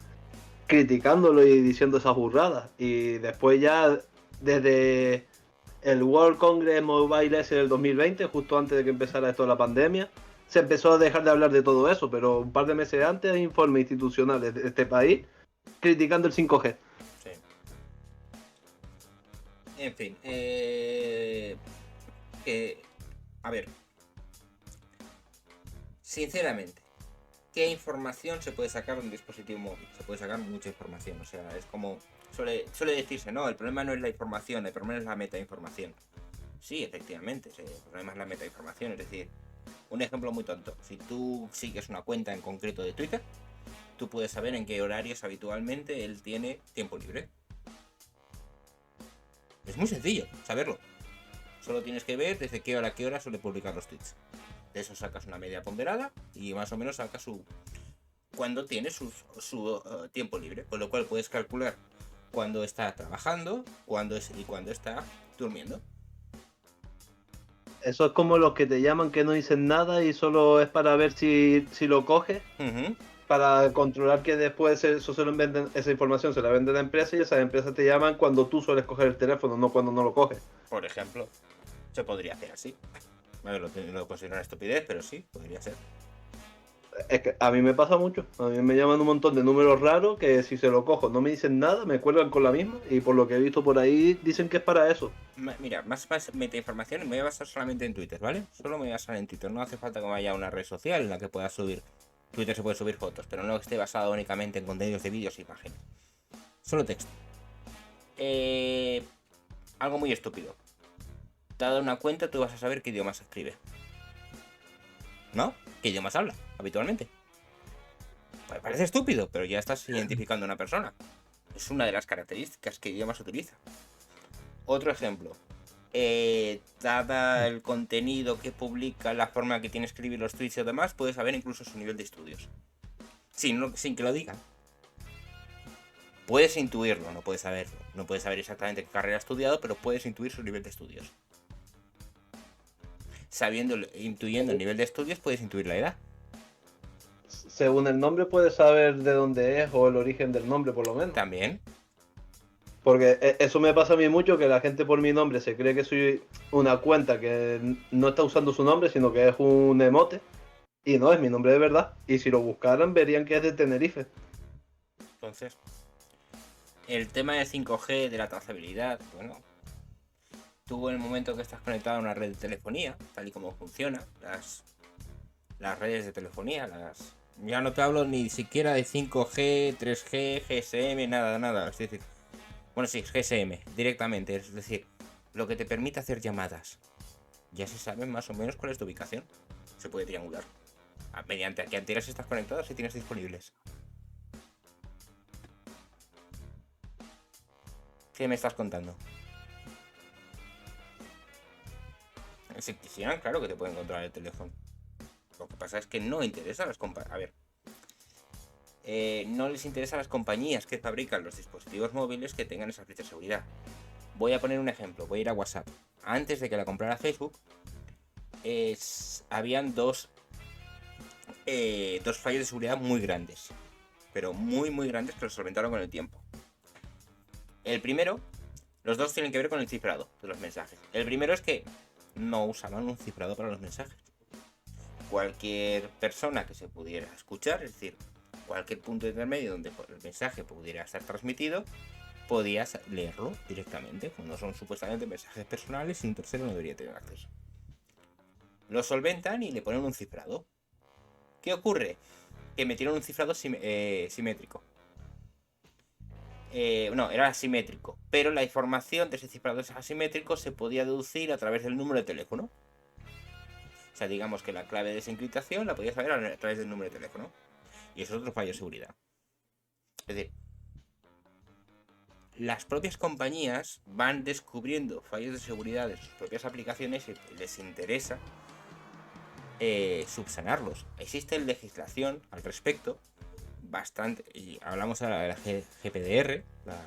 criticándolo y diciendo esas burradas. Y después ya, desde el World Congress Mobile S del 2020, justo antes de que empezara esto de la pandemia, se empezó a dejar de hablar de todo eso, pero un par de meses antes hay informes institucionales de este país criticando el 5G. Sí. En fin, a ver, sinceramente, ¿qué información se puede sacar de un dispositivo móvil? Se puede sacar mucha información, o sea, es como suele decirse, no, el problema no es la información, el problema es la metainformación. Sí, efectivamente, el problema es la metainformación, es decir, Un ejemplo muy tonto. Si tú sigues una cuenta en concreto de Twitter, tú puedes saber en qué horarios habitualmente él tiene tiempo libre. Es muy sencillo saberlo. Solo tienes que ver desde qué hora a qué hora suele publicar los tweets. De eso sacas una media ponderada y más o menos sacas cuando tiene su tiempo libre. Con lo cual puedes calcular cuando está trabajando y cuando está durmiendo. Eso es como los que te llaman que no dicen nada y solo es para ver si lo coges, para controlar que después esa información se la vende a la empresa y esas empresas te llaman cuando tú sueles coger el teléfono, no cuando no lo coges. Por ejemplo, se podría hacer así. Bueno, lo considero una estupidez, pero sí, podría ser. Es que a mí me pasa mucho. A mí me llaman un montón de números raros que si se lo cojo no me dicen nada, me cuelgan con la misma y por lo que he visto por ahí dicen que es para eso. Mira, más metainformación me voy a basar solamente en Twitter, ¿vale? Solo me voy a basar en Twitter. No hace falta que haya una red social en la que pueda subir. Twitter se puede subir fotos, pero no que esté basado únicamente en contenidos de vídeos e imágenes. Solo texto. Algo muy estúpido. Dada una cuenta, tú vas a saber qué idiomas escribe. ¿No? ¿Qué idiomas habla habitualmente? Pues parece estúpido, pero ya estás identificando a una persona. Es una de las características que idiomas utiliza. Otro ejemplo. Dada el contenido que publica, la forma que tiene escribir los tweets y demás, puedes saber incluso su nivel de estudios. Sin que lo digan. Puedes intuirlo, no puedes saberlo. No puedes saber exactamente qué carrera ha estudiado, pero puedes intuir su nivel de estudios. Intuyendo el nivel de estudios, puedes intuir la edad. Según el nombre puedes saber de dónde es o el origen del nombre por lo menos. También. Porque eso me pasa a mí mucho, que la gente por mi nombre se cree que soy una cuenta que no está usando su nombre, sino que es un emote. Y no, es mi nombre de verdad. Y si lo buscaran verían que es de Tenerife. Entonces, el tema de 5G, de la trazabilidad, bueno, tú en el momento que estás conectado a una red de telefonía, tal y como funciona, las redes de telefonía, ya no te hablo ni siquiera de 5G, 3G, GSM, nada, es decir, bueno, sí, GSM, directamente, es decir, lo que te permite hacer llamadas. Ya se sabe más o menos cuál es tu ubicación. Se puede triangular. Mediante a qué antenas estás conectado si tienes disponibles. ¿Qué me estás contando? Si quisieran, claro que te pueden controlar el teléfono. Lo que pasa es que no interesa a las compañías. A ver. No les interesa a las compañías que fabrican los dispositivos móviles que tengan esa fecha de seguridad. Voy a poner un ejemplo. Voy a ir a WhatsApp. Antes de que la comprara Facebook, habían dos fallos de seguridad muy grandes. Pero muy grandes que los solventaron con el tiempo. El primero, los dos tienen que ver con el cifrado de los mensajes. El primero es que no usaban un cifrado para los mensajes. Cualquier persona que se pudiera escuchar, es decir, cualquier punto intermedio donde el mensaje pudiera estar transmitido, podías leerlo directamente, cuando son supuestamente mensajes personales y un tercero no debería tener acceso. Lo solventan y le ponen un cifrado. ¿Qué ocurre? Que metieron un cifrado simétrico. No, era asimétrico, pero la información de ese cifrado asimétrico se podía deducir a través del número de teléfono. O sea, digamos que la clave de desencriptación la podías saber a través del número de teléfono. Y eso es otro fallo de seguridad. Es decir, las propias compañías van descubriendo fallos de seguridad de sus propias aplicaciones y les interesa subsanarlos. Existe legislación al respecto, bastante, y hablamos ahora de la GPDR, la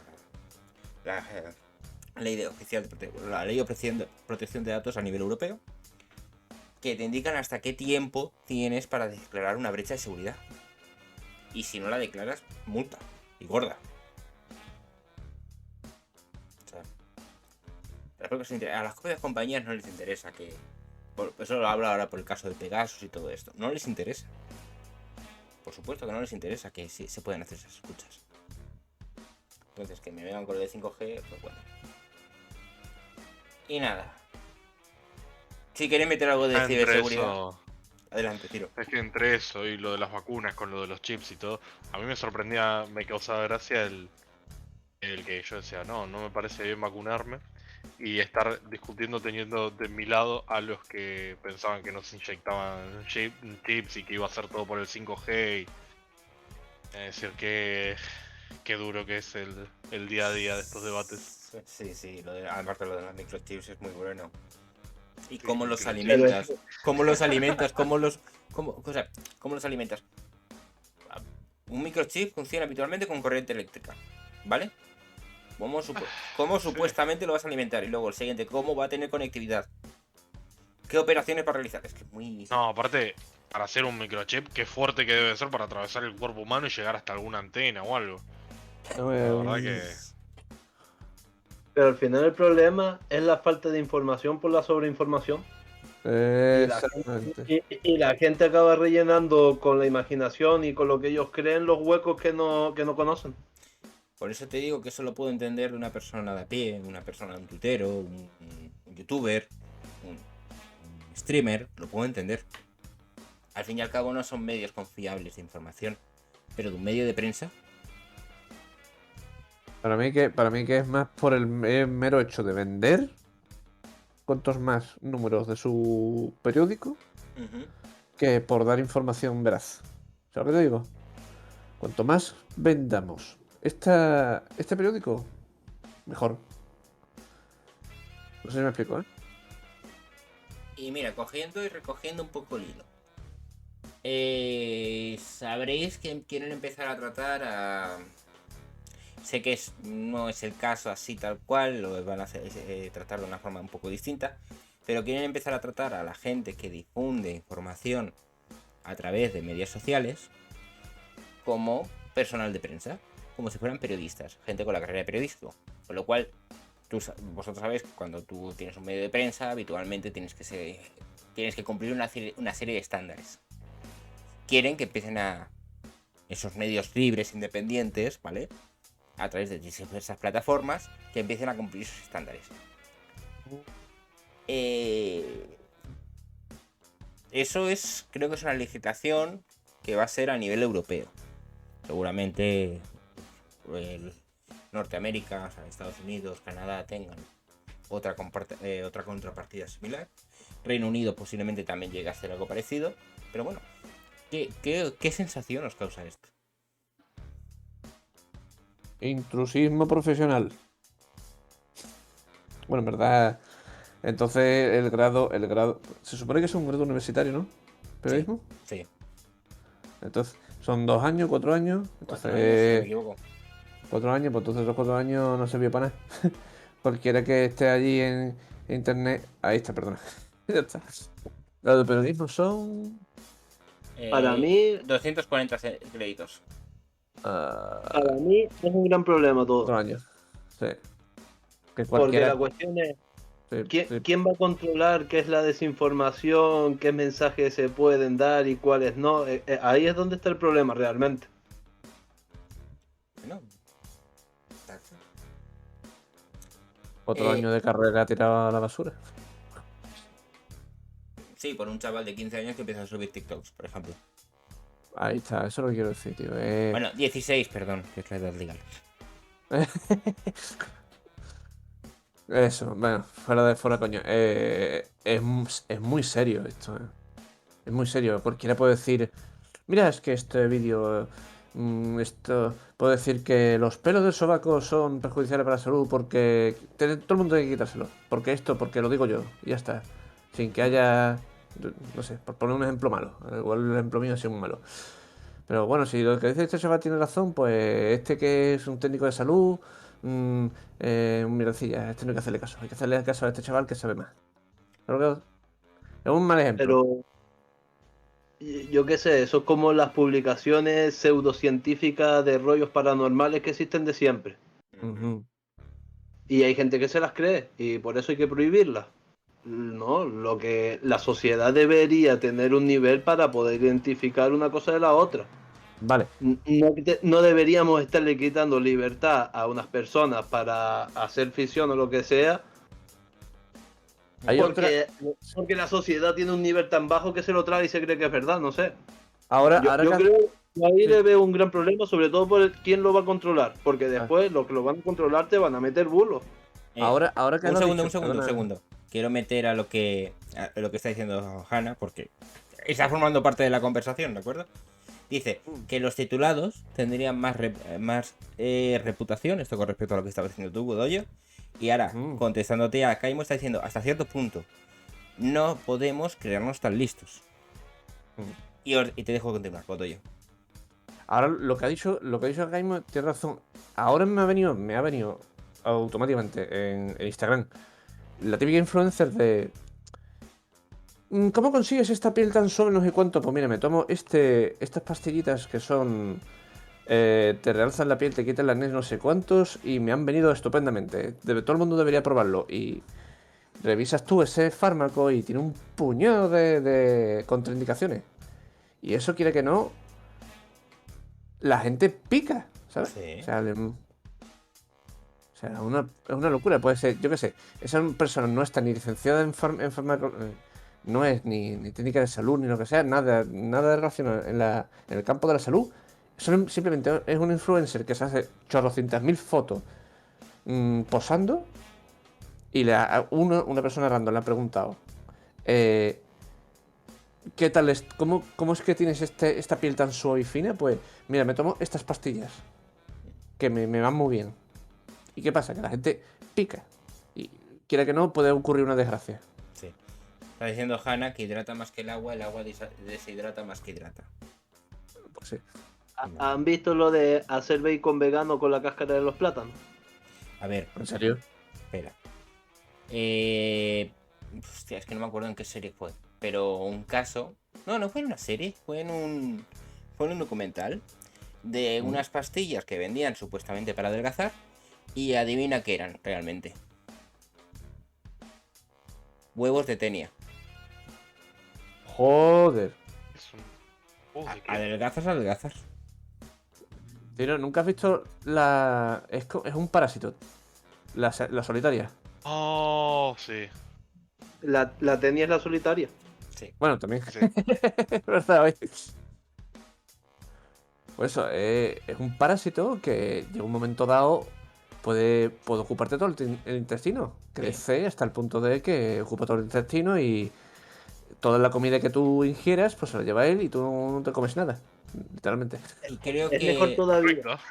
ley de protección de datos a nivel europeo, que te indican hasta qué tiempo tienes para declarar una brecha de seguridad. Y si no la declaras, multa. Y gorda. O sea, a las propias compañías no les interesa que... Eso lo hablo ahora por el caso de Pegasus y todo esto. No les interesa. Por supuesto que no les interesa que se puedan hacer esas escuchas. Entonces, que me vengan con lo de 5G, pues bueno. Y nada. Si queréis meter algo de ciberseguridad, adelante, tiro. Es que entre eso y lo de las vacunas con lo de los chips y todo, a mí me causaba gracia el que yo decía, no me parece bien vacunarme. y estar discutiendo teniendo de mi lado a los que pensaban que nos inyectaban chips y que iba a ser todo por el 5G. Es decir, qué duro que es el día a día de estos debates. Sí, aparte lo de los microchips es muy bueno. Y Sí, cómo los microchips. alimentas, cómo los alimentas, cómo los alimentas. Un microchip funciona habitualmente con corriente eléctrica, ¿vale? ¿Cómo supuestamente lo vas a alimentar? Y luego el siguiente, ¿cómo va a tener conectividad? ¿Qué operaciones va a realizar? Es que es muy... No, aparte, para hacer un microchip, qué fuerte que debe ser para atravesar el cuerpo humano y llegar hasta alguna antena o algo. No, La verdad que... Pero al final el problema es la falta de información por la sobreinformación. Exactamente. Y la gente acaba rellenando con la imaginación y con lo que ellos creen los huecos que no conocen. Por eso te digo que eso lo puedo entender de una persona de a pie, una persona, un tuitero, un youtuber, un streamer, lo puedo entender. Al fin y al cabo no son medios confiables de información, pero de un medio de prensa, Para mí que es más por el mero hecho de vender. Cuantos más números de su periódico que por dar información veraz. ¿Sabes lo que te digo? Cuanto más vendamos este periódico, mejor. No sé si me explico, ¿eh? Y mira, cogiendo y recogiendo un poco el hilo. Sabréis que quieren empezar a tratar a... Sé que no es el caso así tal cual, lo van a tratar de una forma un poco distinta, pero quieren empezar a tratar a la gente que difunde información a través de medios sociales como personal de prensa, como si fueran periodistas, gente con la carrera de periodismo. Con lo cual, vosotros sabéis que cuando tú tienes un medio de prensa, habitualmente tienes que cumplir una serie de estándares. Quieren que empiecen a esos medios libres, independientes, ¿vale?, a través de esas plataformas, que empiecen a cumplir esos estándares. Eso creo que es una legislación que va a ser a nivel europeo. Seguramente Norteamérica, o sea, Estados Unidos, Canadá tengan otra contrapartida similar. Reino Unido posiblemente también llegue a hacer algo parecido. Pero bueno, ¿qué sensación os causa esto? Intrusismo profesional. Bueno, en verdad, entonces el grado, se supone que es un grado universitario, ¿no? ¿Periodismo? Sí. Entonces, son 2 años, 4 años. Entonces, 4 años, si no me equivoco. 4 años, pues entonces los 4 años no sirvió para nada. Cualquiera que esté allí en internet. Ahí está, perdona. Ya está. Los de periodismo son. Para mí, 240 créditos. para mí es un gran problema todo. 4 años. Sí. Que Porque cualquiera. la cuestión es, Sí. ¿quién va a controlar qué es la desinformación, qué mensajes se pueden dar y cuáles no? Ahí es donde está el problema realmente. Bueno, exacto. Otro año de carrera tirado a la basura. Sí, por un chaval de 15 años que empieza a subir TikToks, por ejemplo. Ahí está, eso es lo que quiero decir, tío. Bueno, 16, perdón, que es la edad legal. Eso, bueno, fuera coño. Es muy serio esto, Es muy serio. Cualquiera puede decir, mira, es que este vídeo, esto, puedo decir que los pelos del sobaco son perjudiciales para la salud porque todo el mundo tiene que quitárselo. Porque esto, porque lo digo yo, y ya está. Sin que haya, no sé, por poner un ejemplo malo. Igual el ejemplo mío ha sido muy malo. Pero bueno, si lo que dice este chaval tiene razón, pues este que es un técnico de salud, un mierdecilla, este no hay que hacerle caso. Hay que hacerle caso a este chaval que sabe más. Creo que es un mal ejemplo. Pero yo qué sé, eso es como las publicaciones pseudocientíficas de rollos paranormales que existen de siempre. Ujú. Y hay gente que se las cree y por eso hay que prohibirlas. No, lo que la sociedad debería tener un nivel para poder identificar una cosa de la otra. Vale. No deberíamos estarle quitando libertad a unas personas para hacer ficción o lo que sea, Hay porque la sociedad tiene un nivel tan bajo que se lo trae y se cree que es verdad, no sé. Ahora Yo que- creo que ahí le veo un gran problema, sobre todo por quién lo va a controlar, porque después los que lo van a controlar te van a meter bulos. Ahora que un lo has segundo, dicho, un perdona. segundo. Quiero meter a lo que está diciendo Hanna, porque está formando parte de la conversación, ¿de acuerdo? Dice que los titulados tendrían más reputación, esto con respecto a lo que estaba diciendo tú, Godoyo. Y ahora, contestándote a Kaimo, está diciendo, hasta cierto punto, no podemos creernos tan listos. Y te dejo continuar, Godoyo. Ahora lo que ha dicho Gaimo tiene razón. Ahora me ha venido automáticamente en Instagram la típica influencer de ¿cómo consigues esta piel tan suave? No sé cuánto. Pues mira, me tomo estas pastillitas que son te realzan la piel, te quitan el acné, no sé cuántos, y me han venido estupendamente. Todo el mundo debería probarlo. Y revisas tú ese fármaco y tiene un puñado de contraindicaciones. Y eso quiere que no, la gente pica, ¿sabes? Sí. O sea, es una locura. Puede ser, yo qué sé, esa persona no está ni licenciada en fármaco, no es ni técnica de salud, ni lo que sea, nada relacionado en el campo de la salud. Simplemente es un influencer que se hace chorrocientas mil fotos posando y una persona random le ha preguntado ¿qué tal es? ¿Cómo es que tienes esta piel tan suave y fina? Pues mira, me tomo estas pastillas que me van muy bien. ¿Y qué pasa? Que la gente pica. Y quiera que no, puede ocurrir una desgracia. Sí. Está diciendo Hanna que hidrata más que el agua deshidrata más que hidrata. Pues sí. ¿Han visto lo de hacer bacon vegano con la cáscara de los plátanos? A ver, ¿En serio? espera. Hostia, es que no me acuerdo en qué serie fue. Pero un caso. No fue en una serie, fue en un documental de unas pastillas que vendían supuestamente para adelgazar. Y adivina qué eran realmente. Huevos de tenia. Joder. Es un... ¿de qué? Adelgazas. Tío, ¿nunca has visto la...? Es un parásito. La solitaria. Oh, sí. La tenia es la solitaria. Sí. Bueno, también. Sí. ¿Verdad? Oye. Pues eso, es un parásito que llega un momento dado puede ocuparte todo el intestino. Crece hasta el punto de que ocupa todo el intestino y toda la comida que tú ingieras, pues se la lleva él y tú no te comes nada. Literalmente. Y creo Es mejor que. todavía. Correcto.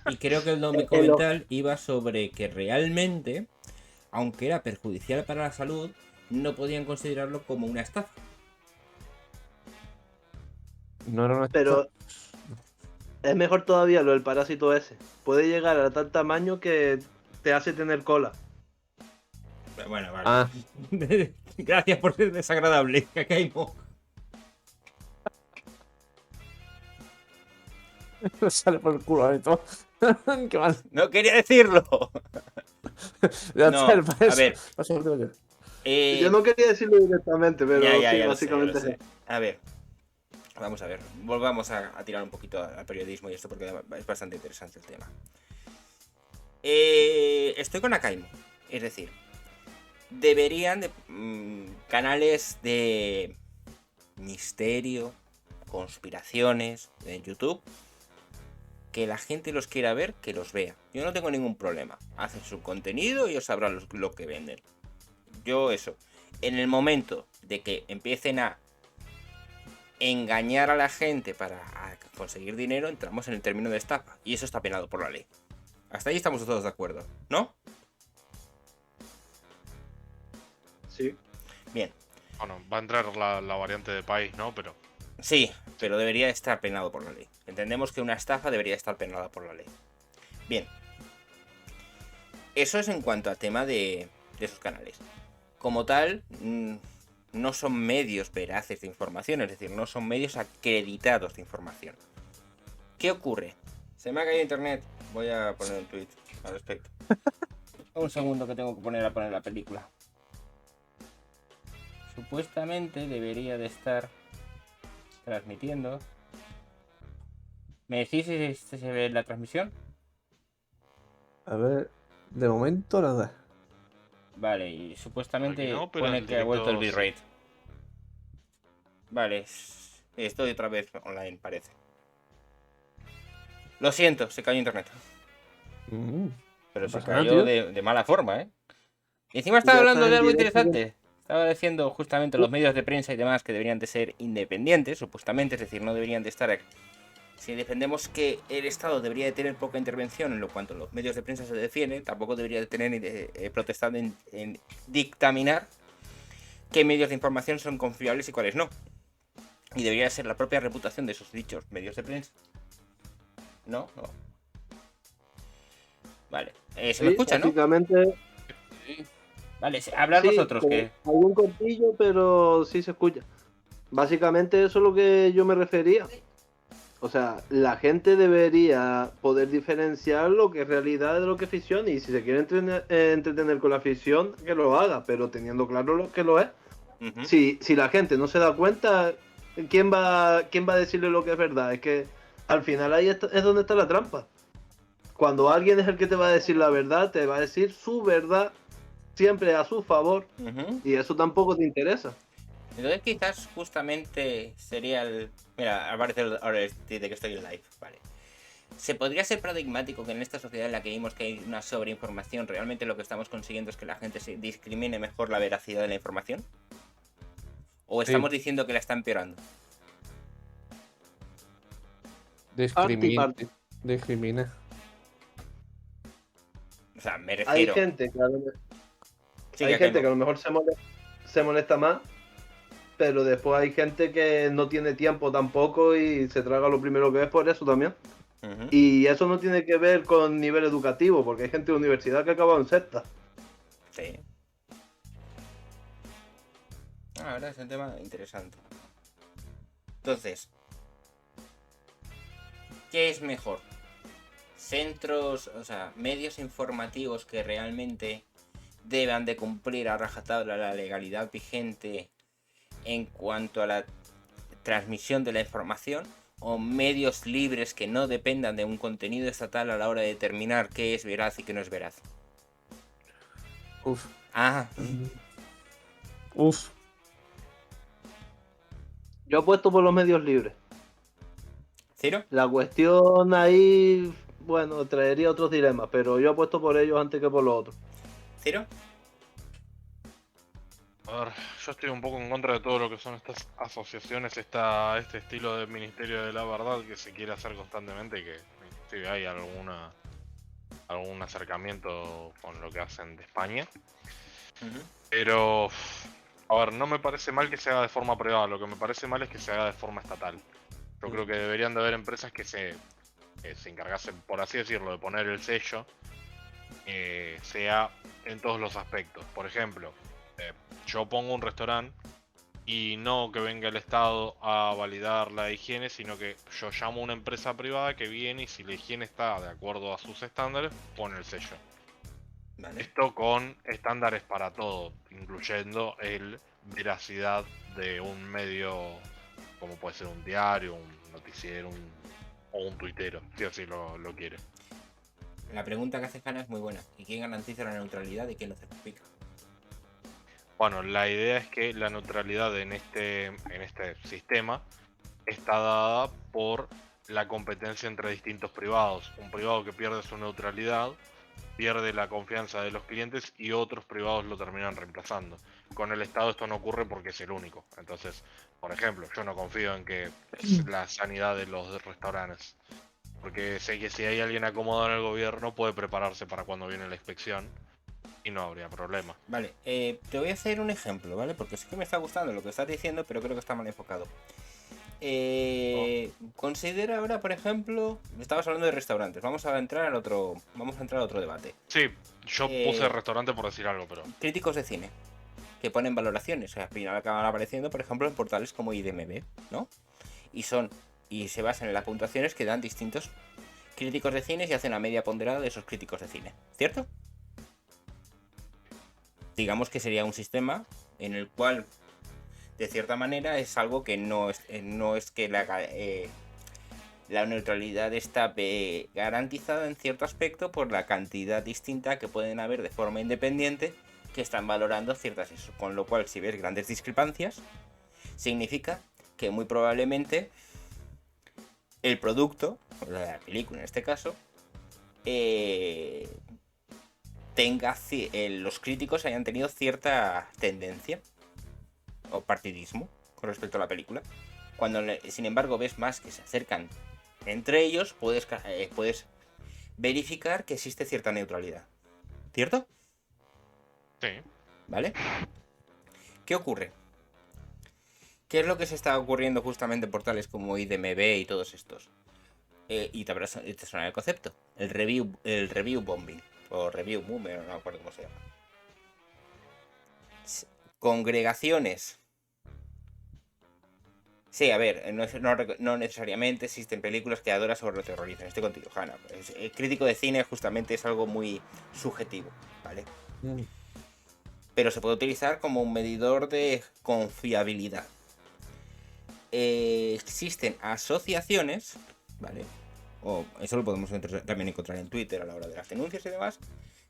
Y creo que el documental iba sobre que realmente, aunque era perjudicial para la salud, no podían considerarlo como una estafa. No era una Pero es mejor todavía lo del parásito ese. Puede llegar a tal tamaño que te hace tener cola. Bueno, vale. Ah, Gracias por ser desagradable, Kakaimo. sale por el culo de todo. Qué mal. No quería decirlo. Ya No, está, el paso. a ver. Paso por el mayor. Yo no quería decirlo directamente, pero sí, ya lo sé, básicamente ya lo sé. A ver. Vamos a ver. Volvamos a tirar un poquito al periodismo y esto porque es bastante interesante el tema. Estoy con Akaimo. Es decir, deberían de canales de misterio, conspiraciones en YouTube, que la gente los quiera ver, que los vea. Yo no tengo ningún problema. Hacen su contenido y ellos sabrán lo que venden. Yo eso. En el momento de que empiecen a engañar a la gente para conseguir dinero, entramos en el término de estafa. Y eso está penado por la ley. Hasta ahí estamos todos de acuerdo, ¿no? Sí. Bien. Bueno, va a entrar la variante de país, ¿no? Pero Sí, pero debería estar penado por la ley. Entendemos que una estafa debería estar penada por la ley. Bien. Eso es en cuanto a tema de esos canales. Como tal, no son medios veraces de información, es decir, no son medios acreditados de información. ¿Qué ocurre? Se me ha caído internet. Voy a poner un tweet al respecto. Un segundo que tengo que poner la película. Supuestamente debería de estar transmitiendo. ¿Me decís si se ve la transmisión? A ver, de momento nada. Vale, y supuestamente Aquí no, pero pone en que ha vuelto el directo bitrate. Vale, estoy otra vez online, parece. Lo siento, se cayó internet. Pero No se pasa nada, cayó tío. de mala forma, ¿eh? Y encima estaba Ya hablando estás de en algo directo. interesante. Estaba diciendo justamente los medios de prensa y demás que deberían de ser independientes, supuestamente, es decir, no deberían de estar... Si defendemos que el Estado debería de tener poca intervención en lo cuanto los medios de prensa se defienden, tampoco debería de tener protestado en dictaminar qué medios de información son confiables y cuáles no. Y debería ser la propia reputación de esos dichos medios de prensa. ¿No? No. Vale. ¿Se me Sí, escucha, no? básicamente, Vale, hablad sí, vosotros, con que... algún cortillo, pero sí se escucha. Básicamente eso es lo que yo me refería. O sea, la gente debería poder diferenciar lo que es realidad de lo que es ficción. Y si se quiere entretener con la ficción, que lo haga, pero teniendo claro lo que lo es. Ujú. Si la gente no se da cuenta, quién va a decirle lo que es verdad? Es que al final ahí es donde está la trampa. Cuando alguien es el que te va a decir la verdad, te va a decir su verdad siempre a su favor. Ujú. Y eso tampoco te interesa. Entonces quizás justamente sería el... Mira, aparece ahora dice que estoy en live, vale. ¿Se podría ser paradigmático que en esta sociedad en la que vimos que hay una sobreinformación, realmente lo que estamos consiguiendo es que la gente se discrimine mejor la veracidad de la información? ¿O estamos diciendo que la está empeorando? Parte y parte. Discrimina. O sea, me Hay refiero... gente que Sí, hay que gente no. que a lo mejor se molesta más, pero después hay gente que no tiene tiempo tampoco y se traga lo primero que es por eso también. Ujú. Y eso no tiene que ver con nivel educativo, porque hay gente de universidad que acaba en sexta. Sí. La verdad es un tema interesante. Entonces, ¿qué es mejor? Centros, o sea, medios informativos que realmente deban de cumplir a rajatabla la legalidad vigente en cuanto a la transmisión de la información, o medios libres que no dependan de un contenido estatal a la hora de determinar qué es veraz y qué no es veraz. Uf. Ah, Uf. Yo apuesto por los medios libres. ¿Ciro? La cuestión ahí, bueno, traería otros dilemas, pero yo apuesto por ellos antes que por los otros. ¿Ciro? A ver, yo estoy un poco en contra de todo lo que son estas asociaciones, este estilo de Ministerio de la Verdad que se quiere hacer constantemente, que inclusive hay algún acercamiento con lo que hacen de España. Ujú. Pero, a ver, no me parece mal que se haga de forma privada, lo que me parece mal es que se haga de forma estatal. Yo creo que deberían de haber empresas que se encargasen, por así decirlo, de poner el sello, sea en todos los aspectos. Por ejemplo, yo pongo un restaurante y no que venga el Estado a validar la higiene, sino que yo llamo a una empresa privada que viene y si la higiene está de acuerdo a sus estándares, pone el sello. Vale. Esto con estándares para todo, incluyendo el veracidad de un medio, como puede ser un diario, un noticiero o un tuitero, si así lo quiere. La pregunta que hace Hanna es muy buena. ¿Y quién garantiza la neutralidad y quién lo certifica? Bueno, la idea es que la neutralidad en este sistema está dada por la competencia entre distintos privados. Un privado que pierde su neutralidad pierde la confianza de los clientes y otros privados lo terminan reemplazando. Con el Estado esto no ocurre porque es el único. Entonces, por ejemplo, yo no confío en que es la sanidad de los restaurantes. Porque sé que si hay alguien acomodado en el gobierno puede prepararse para cuando viene la inspección y no habría problema. Vale, te voy a hacer un ejemplo, ¿vale? Porque sí que me está gustando lo que estás diciendo, pero creo que está mal enfocado. Considera ahora, por ejemplo, estabas hablando de restaurantes. Vamos a entrar a otro debate. Sí, yo puse restaurante por decir algo, pero... Críticos de cine que ponen valoraciones. O sea, al final acaban apareciendo, por ejemplo, en portales como IDMB, ¿no? Y se basan en las puntuaciones que dan distintos críticos de cine y hacen la media ponderada de esos críticos de cine, ¿cierto? Digamos que sería un sistema en el cual, de cierta manera, es algo que no es que la neutralidad está garantizada en cierto aspecto por la cantidad distinta que pueden haber de forma independiente que están valorando ciertas eso. Con lo cual, si ves grandes discrepancias, significa que muy probablemente el producto, o la película en este caso, los críticos hayan tenido cierta tendencia o partidismo con respecto a la película. Cuando, sin embargo, ves más que se acercan entre ellos, puedes verificar que existe cierta neutralidad. ¿Cierto? Sí. ¿Vale? ¿Qué ocurre? ¿Qué es lo que se está ocurriendo justamente en portales como IDMB y todos estos? Y te suena el concepto. El review bombing. O review boomer, no me acuerdo cómo se llama. Congregaciones. Sí, a ver, no necesariamente existen películas que adoras o lo terrorizan. Estoy contigo, Hanna. El crítico de cine justamente es algo muy subjetivo, ¿vale? Pero se puede utilizar como un medidor de confiabilidad. Existen asociaciones, ¿vale? O eso lo podemos también encontrar en Twitter a la hora de las denuncias y demás,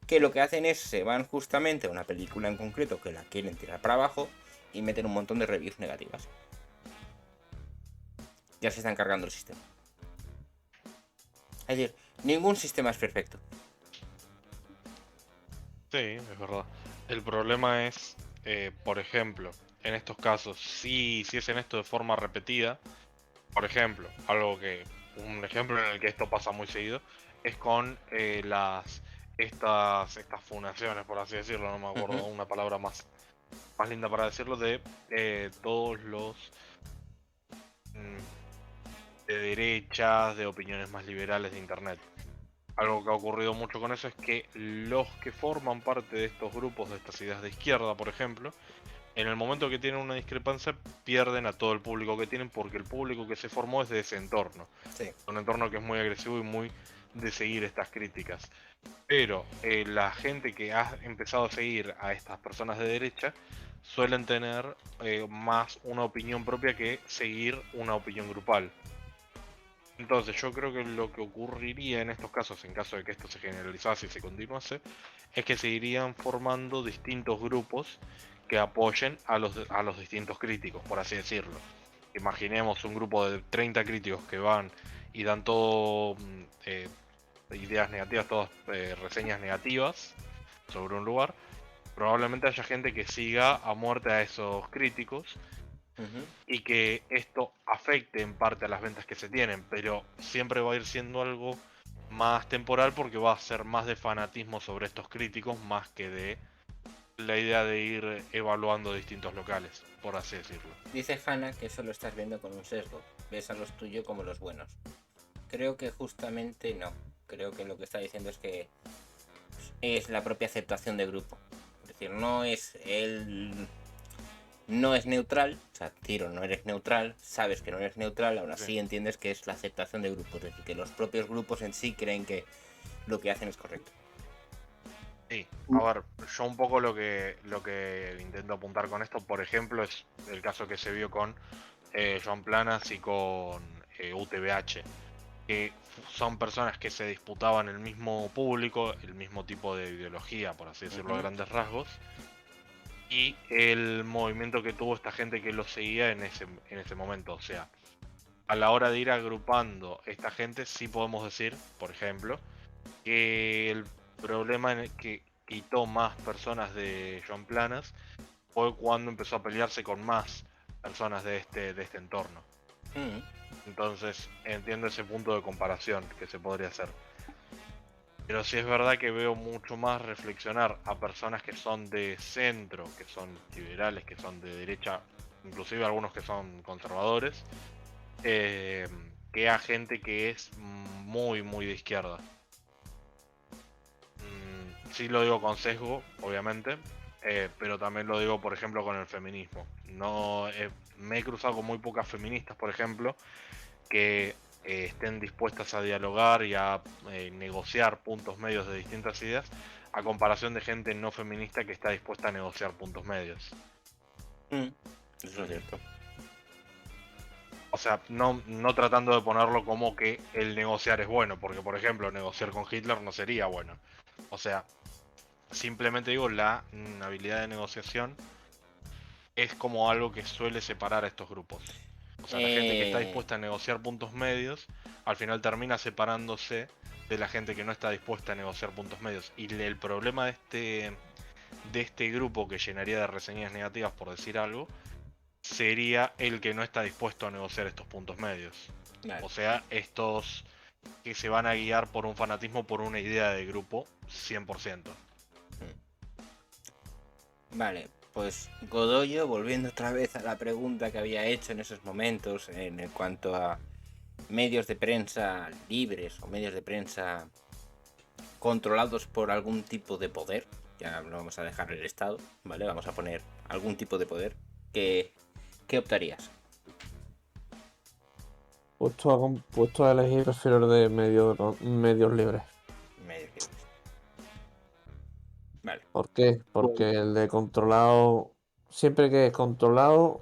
que lo que hacen es se van justamente a una película en concreto que la quieren tirar para abajo y meten un montón de reviews negativas. Ya se están cargando el sistema. Es decir, ningún sistema es perfecto. Sí, es verdad. El problema es, por ejemplo, en estos casos, si hacen esto de forma repetida, por ejemplo, un ejemplo en el que esto pasa muy seguido, es con estas fundaciones, por así decirlo, no me acuerdo una palabra más linda para decirlo, de todos los de derechas, de opiniones más liberales de internet. Algo que ha ocurrido mucho con eso es que los que forman parte de estos grupos, de estas ideas de izquierda, por ejemplo, en el momento que tienen una discrepancia, pierden a todo el público que tienen, porque el público que se formó es de ese entorno. Sí. Un entorno que es muy agresivo y muy de seguir estas críticas. Pero la gente que ha empezado a seguir a estas personas de derecha suelen tener más una opinión propia que seguir una opinión grupal. Entonces yo creo que lo que ocurriría en estos casos, en caso de que esto se generalizase y se continuase, es que se irían formando distintos grupos que apoyen a los distintos críticos, por así decirlo. Imaginemos un grupo de 30 críticos que van y dan todo ideas negativas, todas reseñas negativas sobre un lugar. Probablemente haya gente que siga a muerte a esos críticos y que esto afecte en parte a las ventas que se tienen, pero siempre va a ir siendo algo más temporal porque va a ser más de fanatismo sobre estos críticos más que de la idea de ir evaluando distintos locales, por así decirlo. Dice Hanna que eso lo estás viendo con un sesgo. Ves a los tuyos como los buenos. Creo que justamente no. Creo que lo que está diciendo es que es la propia aceptación de grupo. Es decir, no es neutral, o sea, Tiro, no eres neutral, sabes que no eres neutral, aún así entiendes que es la aceptación de grupo, es decir, que los propios grupos en sí creen que lo que hacen es correcto. Sí, a ver, yo un poco lo que intento apuntar con esto, por ejemplo, es el caso que se vio con Joan Planas y con UTBH, que son personas que se disputaban el mismo público, el mismo tipo de ideología, por así decirlo a grandes rasgos, y el movimiento que tuvo esta gente que lo seguía en ese momento. O sea, a la hora de ir agrupando esta gente, sí podemos decir, por ejemplo, que el problema en el que quitó más personas de Joan Planas fue cuando empezó a pelearse con más personas de este entorno. Entonces entiendo ese punto de comparación que se podría hacer. Pero sí es verdad que veo mucho más reflexionar a personas que son de centro, que son liberales, que son de derecha, inclusive algunos que son conservadores, que a gente que es muy, muy de izquierda. Sí lo digo con sesgo, obviamente, pero también lo digo, por ejemplo, con el feminismo. No me he cruzado con muy pocas feministas, por ejemplo, que estén dispuestas a dialogar y a negociar puntos medios de distintas ideas, a comparación de gente no feminista que está dispuesta a negociar puntos medios. Eso es cierto. O sea, no tratando de ponerlo como que el negociar es bueno, porque por ejemplo negociar con Hitler no sería bueno. O sea, simplemente digo, la habilidad de negociación es como algo que suele separar a estos grupos. O sea, la gente que está dispuesta a negociar puntos medios, al final termina separándose de la gente que no está dispuesta a negociar puntos medios. Y el problema de este grupo que llenaría de reseñas negativas, por decir algo, sería el que no está dispuesto a negociar estos puntos medios. Vale. O sea, estos que se van a guiar por un fanatismo, por una idea de grupo, 100%. Vale, pues Godoyo, volviendo otra vez a la pregunta que había hecho en esos momentos en cuanto a medios de prensa libres o medios de prensa controlados por algún tipo de poder, ya no vamos a dejar el Estado, ¿vale? Vamos a poner algún tipo de poder. ¿Qué optarías? Puesto a elegir, prefiero el de medios libres. Medios libres. Vale. ¿Por qué? Porque el de controlado, siempre que es controlado,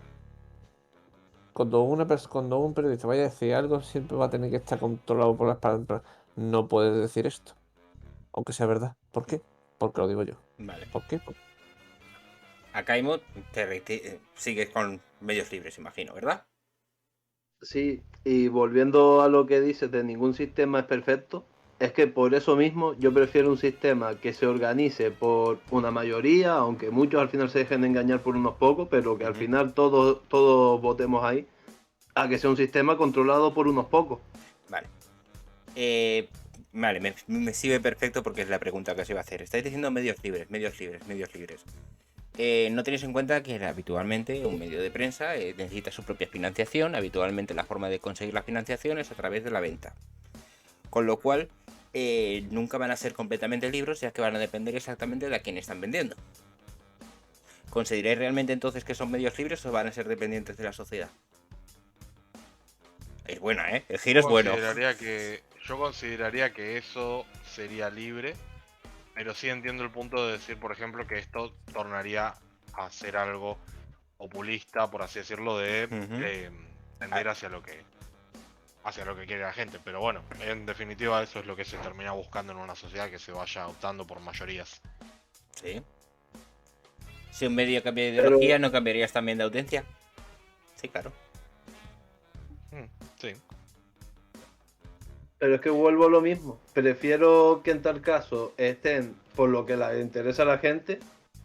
cuando un periodista vaya a decir algo, siempre va a tener que estar controlado por las palabras. No puedes decir esto, aunque sea verdad. ¿Por qué? Porque lo digo yo. Vale. ¿Por qué? Akaimo, sigues con medios libres, imagino, ¿verdad? Sí, y volviendo a lo que dices de ningún sistema es perfecto, es que por eso mismo yo prefiero un sistema que se organice por una mayoría, aunque muchos al final se dejen engañar por unos pocos, pero que al final todos votemos ahí, a que sea un sistema controlado por unos pocos. Vale. Vale, me sirve perfecto porque es la pregunta que os iba a hacer. Estáis diciendo medios libres. No tenéis en cuenta que habitualmente un medio de prensa necesita su propia financiación. Habitualmente la forma de conseguir la financiación es a través de la venta. Con lo cual, nunca van a ser completamente libres, ya que van a depender exactamente de a quién están vendiendo. ¿Consideráis realmente entonces que son medios libres o van a ser dependientes de la sociedad? Es buena, ¿eh? El giro es bueno. Yo consideraría que eso sería libre, pero sí entiendo el punto de decir, por ejemplo, que esto tornaría a ser algo populista, por así decirlo, de tender hacia lo que quiere la gente. Pero bueno, en definitiva eso es lo que se termina buscando en una sociedad, que se vaya optando por mayorías. Sí. Si un medio cambia de ideología, ¿no cambiarías también de audiencia? Sí, claro. Sí. Pero es que vuelvo a lo mismo. Prefiero que en tal caso estén por lo que le interesa a la gente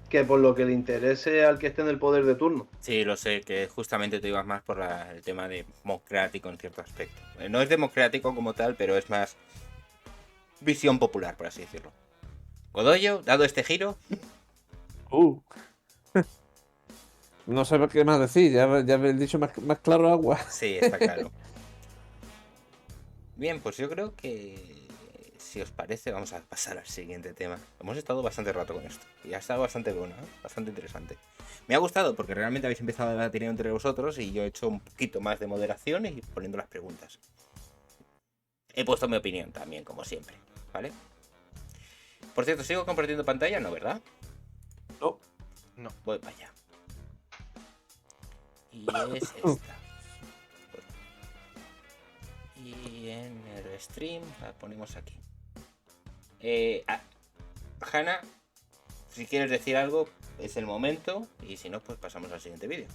que por lo que le interese al que esté en el poder de turno. Sí, lo sé, que justamente te ibas más por el tema democrático en cierto aspecto. No es democrático como tal, pero es más visión popular, por así decirlo. Godoyo, dado este giro. No sé qué más decir, ya he dicho más claro agua. Sí, está claro. Bien, pues yo creo que, si os parece, vamos a pasar al siguiente tema. Hemos estado bastante rato con esto y ha estado bastante bueno, ¿eh? Bastante interesante. Me ha gustado porque realmente habéis empezado a debatir entre vosotros y yo he hecho un poquito más de moderación y poniendo las preguntas. He puesto mi opinión también, como siempre, ¿vale? Por cierto, ¿sigo compartiendo pantalla? No, ¿verdad? No. Voy para allá. Y es esta. Y en el stream la ponemos aquí. Hanna, si quieres decir algo, es el momento. Y si no, pues pasamos al siguiente vídeo.